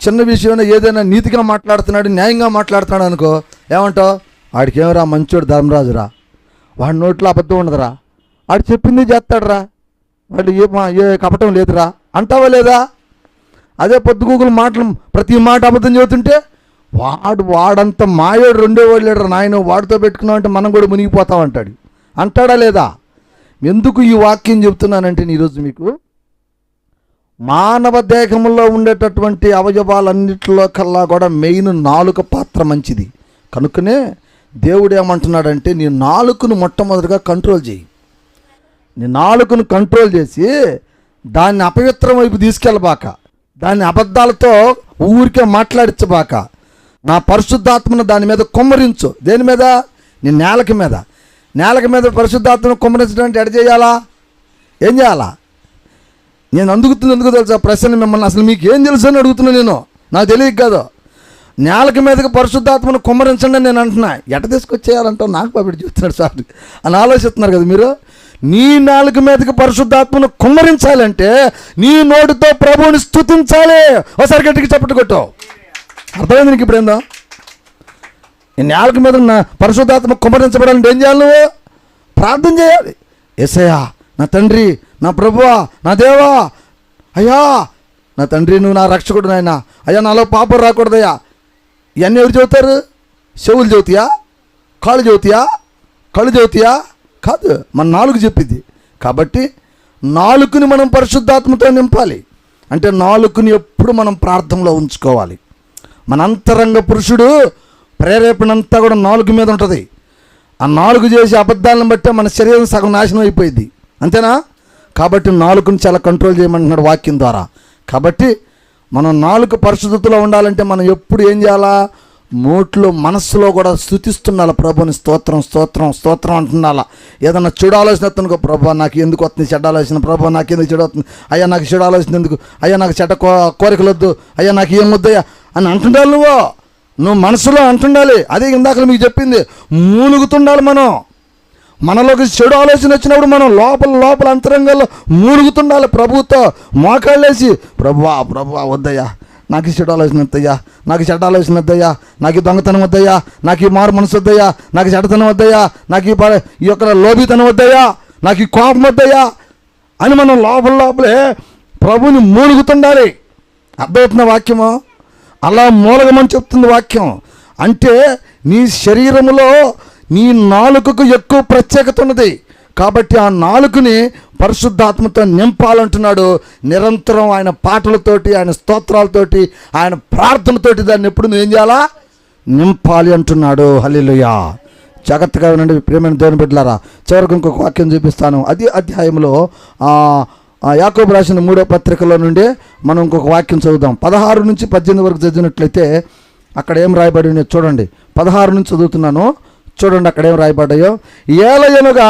చిన్న విషయం ఏదైనా నీతిగా మాట్లాడుతున్నాడు, న్యాయంగా మాట్లాడుతున్నాడు అనుకో, ఏమంటావు? వాడికి ఏమరా మంచోడు, ధర్మరాజురా, వాడి నోట్లో అబద్ధం ఉండదురా, వాడు చెప్పింది చేస్తాడురా, వాడు ఏ కపటం లేదురా అంటావా లేదా? అదే పొద్దుగూకులు మాటలు ప్రతి మాట అబద్ధం చెబుతుంటే వాడంత మాయోడు రెండేవాడు లేడరా నాయన, వాడితో పెట్టుకున్నావు అంటే మనం కూడా మునిగిపోతాం అంటాడా లేదా? ఎందుకు ఈ వాక్యం చెబుతున్నానంటే ఈరోజు మీకు మానవ దేహంలో ఉండేటటువంటి అవయవాలన్నిటిలో కల్లా కూడా మెయిన్ నాలుక పాత్ర మంచిది. కనుకనే దేవుడు ఏమంటున్నాడంటే నీ నాలుకను మొట్టమొదటిగా కంట్రోల్ చేయి. నీ నాలుకను కంట్రోల్ చేసి దాన్ని అపవిత్రం వైపు తీసుకెళ్ళబాక, దాన్ని అబద్ధాలతో ఊరికే మాట్లాడించబాక. నా పరిశుద్ధాత్మను దాని మీద కుమ్మరించు. దేని మీద? నీ నేలకి మీద పరిశుద్ధాత్మను కుమ్మరించడానికి ఎడ చేయాలా? ఏం చేయాలా? నేను ఎందుకు తెలుసా ప్రశ్న మిమ్మల్ని? అసలు మీకు ఏం తెలుసు అని అడుగుతున్నా నేను, నాకు తెలియక కాదు. నేలకి మీదకి పరిశుద్ధాత్మను కుమ్మరించండి నేను అంటున్నా. ఎట తీసుకొచ్చేయాలంటావు? నాకు పాపిడి చెప్తున్నాడు సార్ అని ఆలోచిస్తున్నారు కదా మీరు. నీ నాలుగు మీదకి పరిశుద్ధాత్మను కుమ్మరించాలంటే నీ నోటితో ప్రభువుని స్తుతించాలి. ఒకసారి గట్టికి చప్పట్లు కొట్టావు. అర్థమైంది నీకు? ఇప్పుడు ఏందో ఈ నాలుగు మీద నా పరిశుద్ధాత్మ కుమ్మరించబడాలంటే ఏం చేయాలి? నువ్వు ప్రార్థన చేయాలి. యేసయ్యా నా తండ్రి, నా ప్రభువా, నా దేవా, అయ్యా నా తండ్రి, నువ్వు నా రక్షకుడు నాయనా, అయ్యా నాలో పాపం రాకూడదయ్యా. ఇవన్నీ ఎవరు చెబుతారు? చెవులు చెబుతాయా? కాళ్ళు చెబుతాయా? కళ్ళు చెబుతాయా? కాదు, మన నాలుగు చెప్పింది. కాబట్టి నాలుగుని మనం పరిశుద్ధాత్మతో నింపాలి. అంటే నాలుగుని ఎప్పుడు మనం ప్రార్థనలో ఉంచుకోవాలి. మన అంతరంగ పురుషుడు ప్రేరేపణ అంతా కూడా నాలుగు మీద ఉంటుంది. ఆ నాలుగు చేసే అబద్ధాలను బట్టే మన శరీరం సగం నాశనం అయిపోయింది. అంతేనా? కాబట్టి నాలుగుని చాలా కంట్రోల్ చేయమంటున్నాడు వాక్యం ద్వారా. కాబట్టి మనం నాలుగు పరిశుద్ధతలో ఉండాలంటే మనం ఎప్పుడు ఏం చేయాలా? నోట్లో మనస్సులో కూడా స్తుతిస్తున్నాల ప్రభుని. స్తోత్రం స్తోత్రం స్తోత్రం అంటున్నాలా. ఏదన్నా చెడు ఆలోచన వస్తుందికో, ప్రభు నాకు ఎందుకు వస్తుంది చెడ్డ ఆలోచన, ప్రభు నాకు ఎందుకు చెడు వస్తుంది, అయ్యా నాకు చెడు ఆలోచన ఎందుకు, అయ్యా నాకు చెడ్డ కోరికలు వద్దు, అయ్యా నాకు ఏం వద్దయ్యా అని అంటుండాలి. నువ్వు మనసులో అంటుండాలి. అదే ఇందాక మీకు చెప్పింది, మూలుగుతుండాలి. మనలోకి చెడు ఆలోచన వచ్చినప్పుడు మనం లోపల అంతరంగంలో మూలుగుతుండాలి. ప్రభుతో మోకాళ్ళేసి ప్రభువా వద్దయ్యా నాకు ఈ చెడు ఆలోచన వద్దయ్యా, నాకు ఈ చెడ్డ ఆలోచన వద్దయ్యా, నాకు ఈ దొంగతనం వద్దయ్యా, నాకు ఈ మారు మనసు వద్దయ్యా, నాకు ఈ చెడ్డతనం వద్దయ్యా, నాకు ఈ యొక్క లోబితనం వద్దయ్యా, నాకు ఈ కోపం వద్దయ్యా అని మనం లోపలే ప్రభుని మూలుగుతుండాలి. అర్థమవుతున్న వాక్యము? అలా మూలగమని చెప్తుంది వాక్యం. అంటే నీ శరీరములో నీ నాలుకకు ఎక్కువ ప్రత్యేకత ఉన్నది కాబట్టి ఆ నాలుకని పరిశుద్ధాత్మతో నింపాలంటున్నాడు. నిరంతరం ఆయన పాటలతోటి, ఆయన స్తోత్రాలతోటి, ఆయన ప్రార్థనతోటి దాన్ని ఎప్పుడు నువ్వు ఏం చేయాలా? నింపాలి అంటున్నాడు. హల్లెలూయా. జాగ్రత్తగా వినండి ప్రియమైన దేవుని బిడ్డలారా. చివరికి ఇంకొక వాక్యం చూపిస్తాను. అది అధ్యాయంలో యాకోబు రాసిన 3వ పత్రికలో నుండి మనం ఇంకొక వాక్యం చదువుదాం. 16 నుంచి 18 వరకు చదివినట్లయితే అక్కడ ఏం రాయబడి ఉన్నాయో చూడండి. 16 నుంచి చదువుతున్నాను, చూడండి అక్కడ ఏం రాయబడ్డాయో. ఏలయనగా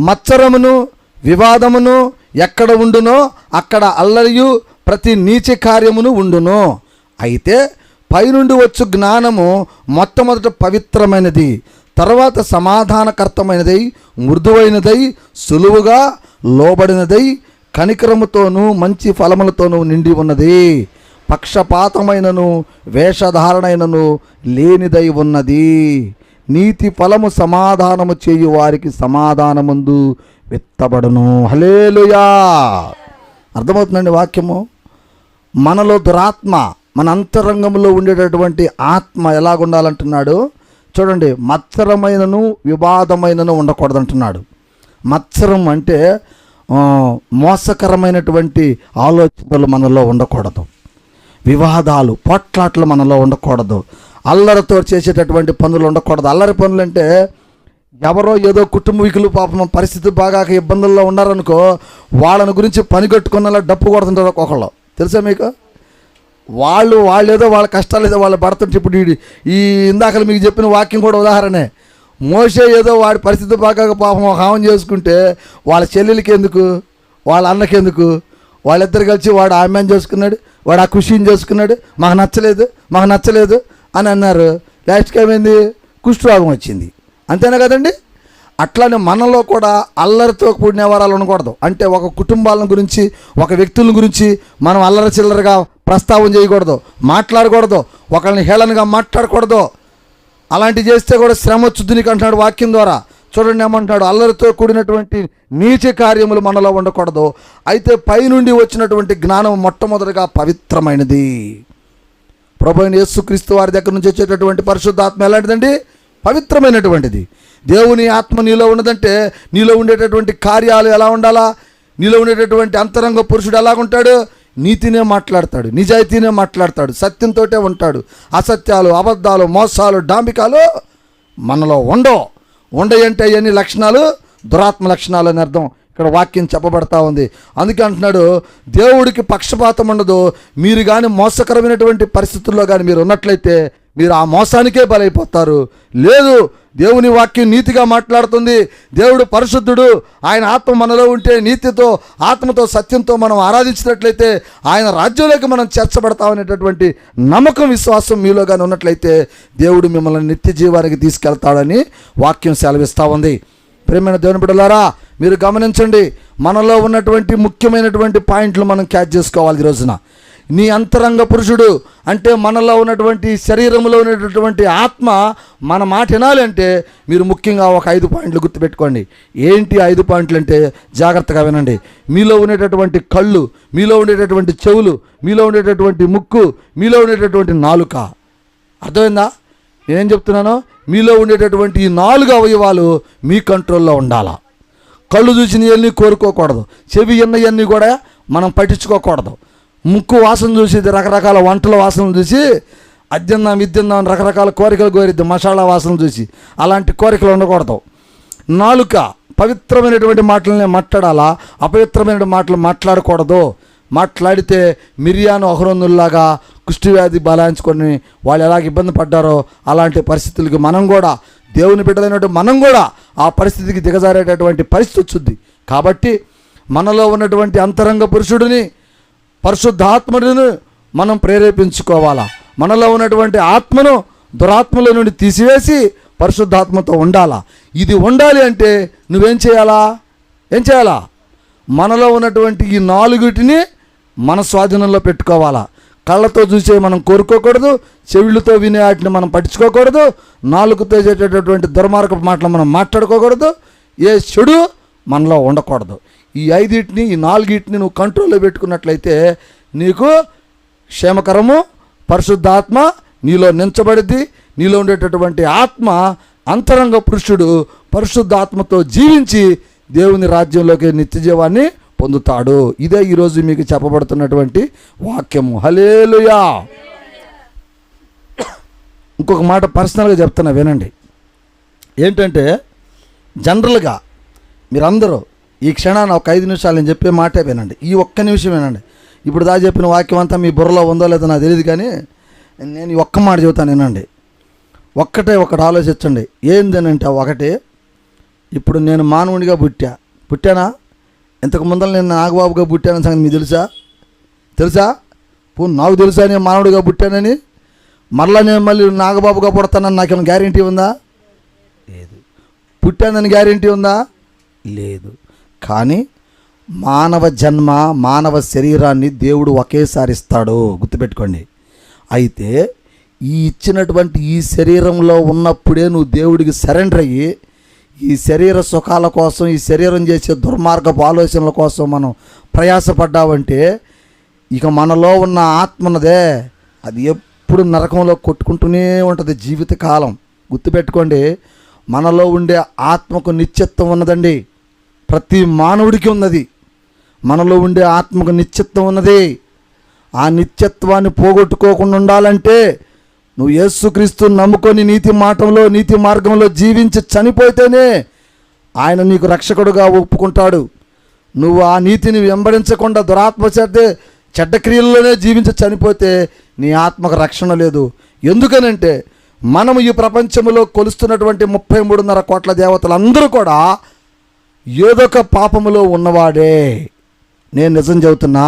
మత్సరమును వివాదమును ఎక్కడ ఉండునో అక్కడ అల్లరియు ప్రతి నీచ కార్యమును ఉండును. అయితే పైనుండి వచ్చు జ్ఞానము మొట్టమొదట పవిత్రమైనది, తర్వాత సమాధానకర్తమైనదై, మృదువైనదై, సులువుగా లోబడినదై, కనికరముతోనూ మంచి ఫలములతోనూ నిండి ఉన్నది, పక్షపాతమైనను వేషధారణైనను లేనిదై ఉన్నది. నీతి ఫలము సమాధానము చేయు వారికి సమాధానమందు విత్తబడును. హల్లెలూయా. అర్థమవుతుందండి వాక్యము? మనలో దురాత్మ, మన అంతరంగంలో ఉండేటటువంటి ఆత్మ ఎలాగుండాలంటున్నాడు చూడండి. మత్సరమైనను వివాదమైనను ఉండకూడదంటున్నాడు. మత్సరం అంటే మోసకరమైనటువంటి ఆలోచనలు మనలో ఉండకూడదు, వివాదాలు పోట్లాట్లు మనలో ఉండకూడదు, అల్లరితో చేసేటటువంటి పనులు ఉండకూడదు. అల్లరి పనులు అంటే ఎవరో ఏదో కుటుంబీకులు పాపం పరిస్థితి బాగా ఇబ్బందుల్లో ఉన్నారనుకో, వాళ్ళని గురించి పని కట్టుకున్నలా డప్పు కొడుతుంటారు ఒక్కొక్కళ్ళు. తెలుసా మీకు? వాళ్ళు ఏదో వాళ్ళ కష్టాలు ఏదో వాళ్ళు పడుతుంటే, ఇప్పుడు ఈ ఇందాక మీకు చెప్పిన వాక్యం కూడా ఉదాహరణే. మోషే ఏదో వాడి పరిస్థితి బాగా పాపం ఒక హామం చేసుకుంటే వాళ్ళ చెల్లెలకి ఎందుకు, వాళ్ళ అన్నకి ఎందుకు, వాళ్ళిద్దరు కలిసి వాడు ఆమెను చేసుకున్నాడు, వాడు ఆ ఖుషిని చేసుకున్నాడు, మాకు నచ్చలేదు అని అన్నారు. లాస్ట్కి ఏమైంది? కుష్ఠరోగం వచ్చింది. అంతేనా కదండి? అట్లానే మనలో కూడా అల్లరితో కూడిన వ్యవహారాలు ఉండకూడదు. అంటే ఒక కుటుంబాల గురించి, ఒక వ్యక్తుల గురించి మనం అల్లరి చిల్లరగా ప్రస్తావన చేయకూడదు, మాట్లాడకూడదు, ఒకరిని హేళనగా మాట్లాడకూడదు. అలాంటివి చేస్తే కూడా శ్రమ వచ్చుద్ది నీకు అంటున్నాడు వాక్యం ద్వారా. చూడండి ఏమంటున్నాడు, అల్లరితో కూడినటువంటి నీచ కార్యములు మనలో ఉండకూడదు. అయితే పైనుండి వచ్చినటువంటి జ్ఞానం మొట్టమొదటిగా పవిత్రమైనది. ప్రభువైన యేసుక్రీస్తు వారి దగ్గర నుంచి వచ్చేటటువంటి పరిశుద్ధాత్మ ఎలాంటిదండి? పవిత్రమైనటువంటిది. దేవుని ఆత్మ నీలో ఉన్నదంటే నీలో ఉండేటటువంటి కార్యాలు ఎలా ఉండాలా? నీలో ఉండేటటువంటి అంతరంగ పురుషుడు ఎలాగుంటాడు? నీతినే మాట్లాడతాడు, నిజాయితీనే మాట్లాడతాడు, సత్యంతో ఉంటాడు. అసత్యాలు, అబద్ధాలు, మోసాలు, డాంబికాలు మనలో ఉండయంటే ఎన్ని లక్షణాలు? దురాత్మ లక్షణాలు అని అర్థం. ఇక్కడ వాక్యం చెప్పబడతా ఉంది. అందుకే అంటున్నాడు, దేవుడికి పక్షపాతం ఉండదు. మీరు కానీ మోసకరమైనటువంటి పరిస్థితుల్లో కానీ మీరు ఉన్నట్లయితే మీరు ఆ మోసానికే బలైపోతారు. లేదు, దేవుని వాక్యం నీతిగా మాట్లాడుతుంది. దేవుడు పరిశుద్ధుడు. ఆయన ఆత్మ మనలో ఉంటే నీతితో, ఆత్మతో, సత్యంతో మనం ఆరాధించినట్లయితే ఆయన రాజ్యంలోకి మనం చేర్చబడతామనేటటువంటి నమ్మకం, విశ్వాసం మీలో కానీ ఉన్నట్లయితే దేవుడు మిమ్మల్ని నిత్య జీవానికి తీసుకెళ్తాడని వాక్యం సెలవిస్తూ ఉంది. ప్రియమైన దేవుని బిడ్డలారా, మీరు గమనించండి, మనలో ఉన్నటువంటి ముఖ్యమైనటువంటి పాయింట్లు మనం క్యాచ్ చేసుకోవాలి ఈ రోజున. నీ అంతరంగ పురుషుడు అంటే మనలో ఉన్నటువంటి శరీరంలో ఉన్నటువంటి ఆత్మ మన మాట వినాలి అంటే మీరు ముఖ్యంగా ఒక 5 పాయింట్లు గుర్తుపెట్టుకోండి. ఏంటి 5 పాయింట్లు అంటే జాగ్రత్తగా వినండి. మీలో ఉండేటటువంటి కళ్ళు, మీలో ఉండేటటువంటి చెవులు, మీలో ఉండేటటువంటి ముక్కు, మీలో ఉండేటటువంటి నాలుక. అర్థమైందా నేనేం చెప్తున్నానో? మీలో ఉండేటటువంటి ఈ 4 అవయవాలు మీ కంట్రోల్లో ఉండాలా. కళ్ళు చూసినవన్నీ కోరుకోకూడదు, చెవి విన్నవన్నీ కూడా మనం పట్టించుకోకూడదు. ముక్కు వాసన చూసి రకరకాల వంటల వాసనలు చూసి అద్దిందాం రకరకాల కోరికలు కోరిద్దాం, మసాలా వాసనలు చూసి అలాంటి కోరికలు ఉండకూడదు. నాలుక పవిత్రమైనటువంటి మాటలనే మాట్లాడాలా, అపవిత్రమైన మాటలు మాట్లాడకూడదు. మాట్లాడితే మిరియాను అహరోనుల్లాగా కుష్ఠవ్యాధి బలాయించుకొని వాళ్ళు ఎలాగ ఇబ్బంది పడ్డారో అలాంటి పరిస్థితులకి మనం కూడా, దేవుని బిడ్డలైనటువంటి మనం కూడా ఆ పరిస్థితికి దిగజారేటటువంటి పరిస్థితి వచ్చింది. కాబట్టి మనలో ఉన్నటువంటి అంతరంగ పురుషుడిని, పరిశుద్ధాత్మను మనం ప్రేరేపించుకోవాలా. మనలో ఉన్నటువంటి ఆత్మను దురాత్మల నుండి తీసివేసి పరిశుద్ధాత్మతో ఉండాలా. ఇది ఉండాలి అంటే నువ్వేం చేయాలా? ఏం చేయాలా? మనలో ఉన్నటువంటి ఈ 4టిని మన స్వాధీనంలో పెట్టుకోవాలా. కళ్ళతో చూసే మనం కోరుకోకూడదు, చెవులతో వినే వాటిని మనం పట్టించుకోకూడదు, నాలుగుతో చేసేటటువంటి దుర్మార్గపు మాటలు మనం మాట్లాడుకోకూడదు, ఏ చెడు మనలో ఉండకూడదు. ఈ 5 ఈ 4 నువ్వు కంట్రోల్లో పెట్టుకున్నట్లయితే నీకు క్షేమకరము, పరిశుద్ధాత్మ నీలో నించబడిద్ది. నీలో ఉండేటటువంటి ఆత్మ, అంతరంగ పురుషుడు పరిశుద్ధాత్మతో జీవించి దేవుని రాజ్యంలోకి నిత్యజీవాన్ని పొందుతాడు. ఇదే ఈరోజు మీకు చెప్పబడుతున్నటువంటి వాక్యము. హల్లెలూయా. ఇంకొక మాట పర్సనల్గా చెప్తున్నా, వినండి. ఏంటంటే జనరల్గా మీరందరూ ఈ క్షణాన్ని ఒక 5 నిమిషాలు నేను చెప్పే మాటే వినండి. ఈ ఒక్క నిమిషం వినండి. ఇప్పుడు దా చెప్పిన వాక్యం అంతా మీ బుర్రలో ఉందో లేదో నాకు తెలియదు, కానీ నేను ఈ ఒక్క మాట చెబుతాను, వినండి. ఒకటి ఆలోచించండి. ఏందనంటే ఒకటి, ఇప్పుడు నేను మానవునిగా పుట్టానా? ఇంతకు ముందర నేను నాగబాబుగా పుట్టానని సంగతి మీకు తెలుసా? నాకు తెలుసా నేను మానవుడిగా పుట్టానని? మళ్ళీ నాగబాబుగా పుడతానని నాకేమైనా గ్యారెంటీ ఉందా? లేదు. పుట్టానని గ్యారెంటీ ఉందా? లేదు. కానీ మానవ జన్మ, మానవ శరీరాన్ని దేవుడు ఒకేసారి ఇస్తాడు, గుర్తుపెట్టుకోండి. అయితే ఈ ఇచ్చినటువంటి ఈ శరీరంలో ఉన్నప్పుడే నువ్వు దేవుడికి సరెండర్ అయ్యి, ఈ శరీర సుఖాల కోసం, ఈ శరీరం చేసే దుర్మార్గపు ఆలోచనల కోసం మనం ప్రయాసపడ్డావంటే ఇక మనలో ఉన్న ఆత్మన్నదే అది ఎప్పుడు నరకంలో కొట్టుకుంటూనే ఉంటుంది జీవితకాలం. గుర్తుపెట్టుకోండి, మనలో ఉండే ఆత్మకు నిత్యత్వం ఉన్నదండి. ప్రతి మానవుడికి ఉన్నది. మనలో ఉండే ఆత్మకు నిత్యత్వం ఉన్నది. ఆ నిత్యత్వాన్ని పోగొట్టుకోకుండా ఉండాలంటే నువ్వు యేసుక్రీస్తుని నమ్ముకొని నీతి మార్గంలో జీవించి చనిపోతేనే ఆయన నీకు రక్షకుడుగా ఒప్పుకుంటాడు. నువ్వు ఆ నీతిని వెంబడించకుండా దురాత్మ చేతే చెడ్డ క్రియల్లోనే జీవించి చనిపోతే నీ ఆత్మకు రక్షణ లేదు. ఎందుకనంటే మనం ఈ ప్రపంచంలో కొలుస్తున్నటువంటి 33.5 కోట్ల దేవతలందరూ కూడా ఏదో ఒక పాపములో ఉన్నవాడే. నేను నిజం చెబుతున్నా,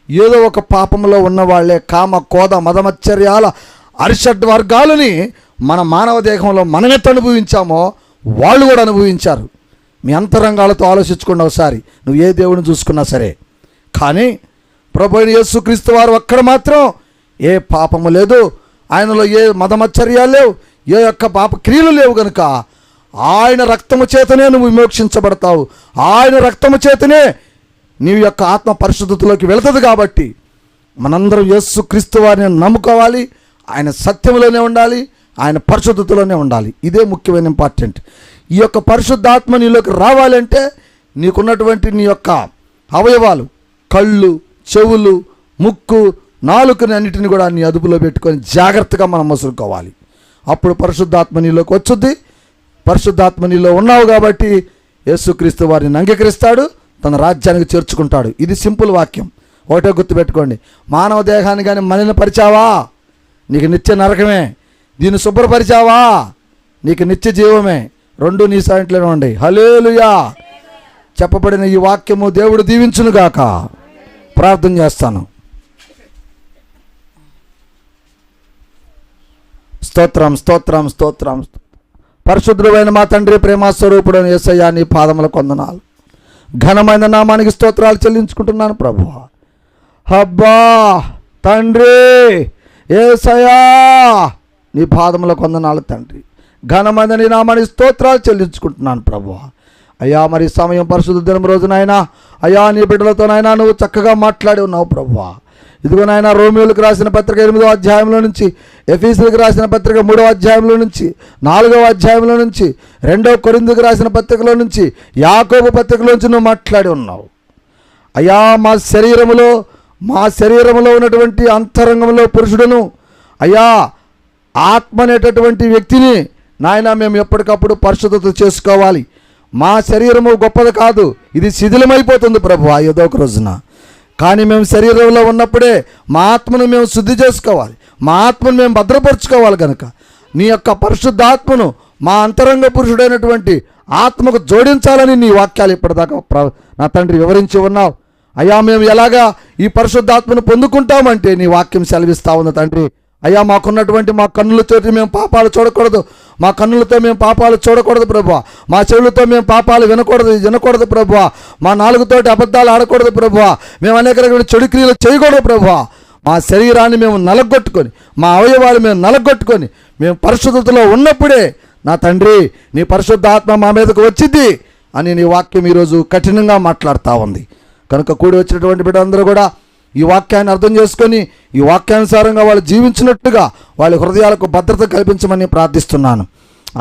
ఏదో ఒక పాపంలో ఉన్నవాళ్లే. కామ, కోద, మదమచ్చర్యాల అరిషడ్ వర్గాలని మన మానవ దేహంలో మనమెత్త అనుభవించామో వాళ్ళు కూడా అనుభవించారు. మీ అంతరంగాలతో ఆలోచించుకోండి ఒకసారి, నువ్వు ఏ దేవుడిని చూసుకున్నా సరే. కానీ ప్రభువైన యేసుక్రీస్తు వారు ఒక్కడ మాత్రం ఏ పాపము లేదు, ఆయనలో ఏ మదమచ్చర్యాలు లేవు, ఏ యొక్క పాప క్రియలు లేవు. కనుక ఆయన రక్తము చేతనే నువ్వు విమోక్షించబడతావు. ఆయన రక్తము చేతనే నీ యొక్క ఆత్మ పరిశుద్ధతలోకి వెళుతుంది. కాబట్టి మనందరం యేసుక్రీస్తు వారిని నమ్ముకోవాలి. ఆయన సత్యంలోనే ఉండాలి, ఆయన పరిశుద్ధతలోనే ఉండాలి. ఇదే ముఖ్యమైన ఇంపార్టెంట్. ఈ యొక్క పరిశుద్ధాత్మ నీలోకి రావాలంటే నీకున్నటువంటి నీ యొక్క అవయవాలు, కళ్ళు, చెవులు, ముక్కు, నాలుకని అన్నిటిని కూడా నీ అదుపులో పెట్టుకొని జాగ్రత్తగా మనం మసులుకోవాలి. అప్పుడు పరిశుద్ధాత్మ నీలోకి వచ్చుద్ది. పరిశుద్ధాత్మ నీలో ఉన్నావు కాబట్టి యేసుక్రీస్తు వారిని అంగీకరిస్తాడు, తన రాజ్యానికి చేర్చుకుంటాడు. ఇది సింపుల్ వాక్యం. ఒకటే గుర్తుపెట్టుకోండి, మానవ దేహాన్ని కానీ మలినపరిచావా నీకు నిత్య నరకమే, దీన్ని శుభ్రపరిచావా నీకు నిత్య జీవమే. రెండు నీ సాయంట్లోనే ఉండి. హల్లెలూయా. చెప్పబడిన ఈ వాక్యము దేవుడు దీవించునుగాక. ప్రార్థన చేస్తాను. స్తోత్రం స్తోత్రం స్తోత్రం. పరిశుద్ధుడైన మా తండ్రి, ప్రేమస్వరూపుడైన యేసయ్యా, నీ పాదములకు వందనాలు. ఘనమైన నామానికి స్తోత్రాలు చెల్లించుకుంటున్నాను ప్రభువా. అబ్బా తండ్రి యేసయ్యా, నీ పాదములకు వందనాలు తండ్రి. ఘనమైన నీ నామానికి స్తోత్రాలు చెల్లించుకుంటున్నాను ప్రభువా. అయ్యా, మరి సమయం పరిశుద్ధ దినం రోజునైనా అయ్యా నీ బిడ్డలతోనైనా నువ్వు చక్కగా మాట్లాడి ఉన్నావు ప్రభువా. ఇదిగోనైనా రోమియోలకు రాసిన పత్రిక 8వ అధ్యాయంలో నుంచి, ఎఫీసులకు రాసిన పత్రిక 3వ అధ్యాయంలో నుంచి, 4వ అధ్యాయంలో నుంచి, 2వ కొరింథీయులకు రాసిన పత్రికలో నుంచి, యాకోబు పత్రికలో నుంచి నువ్వు మాట్లాడి ఉన్నావు. అయ్యా, మా శరీరంలో ఉన్నటువంటి అంతరంగంలో పురుషుడును అయ్యా ఆత్మ అనేటటువంటి వ్యక్తిని నాయన మేము ఎప్పటికప్పుడు పరిశుద్ధత చేసుకోవాలి. మా శరీరము గొప్పది కాదు, ఇది శిథిలమైపోతుంది ప్రభువా ఏదో ఒక రోజున. కానీ మేము శరీరంలో ఉన్నప్పుడే మా ఆత్మను మేము శుద్ధి చేసుకోవాలి, మా ఆత్మను మేము భద్రపరచుకోవాలి. కనుక నీ యొక్క పరిశుద్ధాత్మను మా అంతరంగ పురుషుడైనటువంటి ఆత్మకు జోడించాలని నీ వాక్యాలు ఇప్పటిదాకా నా తండ్రి వివరించి ఉన్నావు. అయ్యా, మేము ఎలాగా ఈ పరిశుద్ధాత్మను పొందుకుంటామంటే నీ వాక్యం సెలవిస్తా ఉంది తండ్రి. అయ్యా మాకున్నటువంటి మా కన్నులతో మేము పాపాలు చూడకూడదు, మా కన్నులతో మేము పాపాలు చూడకూడదు ప్రభువా, మా చెవులతో మేము పాపాలు వినకూడదు ప్రభువా, మా నాలుగుతోటి అబద్ధాలు ఆడకూడదు ప్రభువా, మేము అనేక రకమైన చెడు క్రియలు చేయకూడదు ప్రభువా. మా శరీరాన్ని మేము నలగొట్టుకొని, మా అవయవాలు మేము నలగొట్టుకొని మేము పరిశుద్ధతలో ఉన్నప్పుడే నా తండ్రి నీ పరిశుద్ధ ఆత్మ మా మీదకు వచ్చింది అని నీ వాక్యం ఈరోజు కఠినంగా మాట్లాడుతూ ఉంది. కనుక కూడి వచ్చినటువంటి బిడ్డలందరూ కూడా ఈ వాక్యాన్ని అర్థం చేసుకొని ఈ వాక్యానుసారంగా వాళ్ళు జీవించినట్టుగా వాళ్ళ హృదయాలకు భద్రత కల్పించమని ప్రార్థిస్తున్నాను.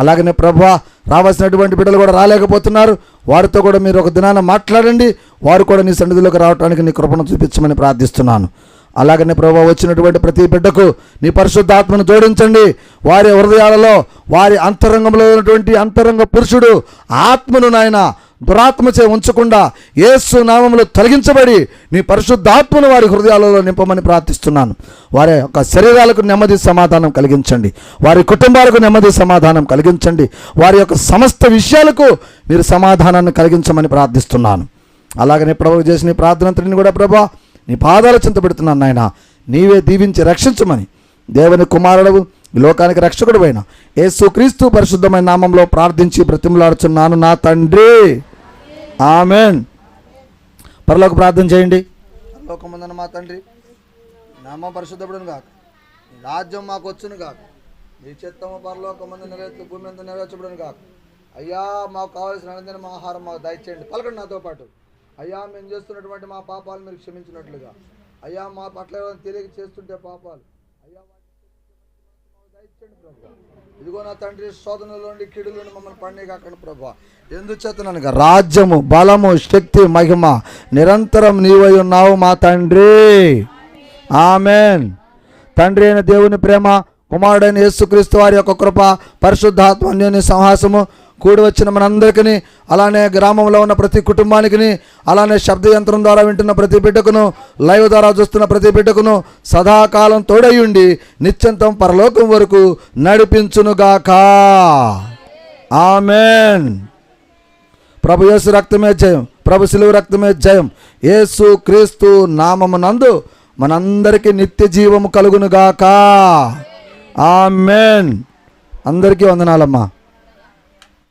అలాగనే ప్రభువా, రావాల్సినటువంటి బిడ్డలు కూడా రాలేకపోతున్నారు, వారితో కూడా మీరు ఒక దినాన మాట్లాడండి, వారు కూడా నీ సన్నిధిలోకి రావడానికి నీ కృపను చూపించమని ప్రార్థిస్తున్నాను. అలాగనే ప్రభువా, వచ్చినటువంటి ప్రతి బిడ్డకు నీ పరిశుద్ధాత్మను జోడించండి. వారి హృదయాలలో వారి అంతరంగంలో ఉన్నటువంటి అంతరంగ పురుషుడు ఆత్మను నాయన దురాత్మచే ఉంచకుండా యేసు నామములో తొలగించబడి నీ పరిశుద్ధాత్మను వారి హృదయాలలో నింపమని ప్రార్థిస్తున్నాను. వారి యొక్క శరీరాలకు నెమ్మది సమాధానం కలిగించండి, వారి కుటుంబాలకు నెమ్మది సమాధానం కలిగించండి, వారి యొక్క సమస్త విషయాలకు మీరు సమాధానాన్ని కలిగించమని ప్రార్థిస్తున్నాను. అలాగనే ప్రభు చేసిన ఈ ప్రార్థనంతటిని కూడా ప్రభా నీ పాదాలు చింత పెడుతున్నాను నాయన, నీవే దీవించి రక్షించమని దేవుని కుమారుడు ఈ లోకానికి రక్షకుడు అయిన యేసుక్రీస్తు పరిశుద్ధమైన నామంలో ప్రార్థించి బ్రతిమలాడుచున్నాను నా తండ్రి, ఆమెన్. పరలోక ప్రార్థన చేయండి. పరలోకమందున్న మా తండ్రి, నామం పరిశుద్ధపడును గాక, నీ రాజ్యం మాకు వచ్చును గాక, నీ చిత్తము పరలోకమందు నెరవేర్చు భూమి మీద నెరవేర్చబడును గాక. అయ్యా మాకు కావాల్సిన అనుదిన మా ఆహారం మాకు దయచేయండి. పలకండి నాతో పాటు. అయ్యా మేము చేస్తున్నటువంటి మా పాపాలు మీరు క్షమించినట్లుగా, అయ్యా మా పట్ల ఎవరైనా తెలియక చేస్తుంటే పాపాలు అయ్యా దయచేయండి ప్రభు. ఇదిగో నా తండ్రి, శోధనలో నుండి కీడుల నుండి మమ్మల్ని పండే కాకండి ప్రభు. ఎందుచేతనగా రాజ్యము బలము శక్తి మహిమ నిరంతరం నీవై ఉన్నావు మా తండ్రి, ఆమెన్. తండ్రి అయిన దేవుని ప్రేమ, కుమారుడైన యేసుక్రీస్తు వారి యొక్క కృప, పరిశుద్ధాత్మ అన్యోన్య సంహాసము కూడి వచ్చిన మనందరికీ, అలానే గ్రామంలో ఉన్న ప్రతి కుటుంబానికి, అలానే శబ్ద యంత్రం ద్వారా వింటున్న ప్రతి బిడ్డకును, లైవ్ ద్వారా చూస్తున్న ప్రతి బిడ్డకును సదాకాలం తోడయుండి నిత్యంతం పరలోకం వరకు నడిపించునుగాక, ఆమెన్. ప్రభు యేసు రక్తమే జయం, ప్రభు శిలువ రక్తమే జయం. యేసు క్రీస్తు నామమునందు మనందరికీ నిత్య జీవము కలుగునుగాక, ఆమెన్. అందరికీ వందనాలమ్మా.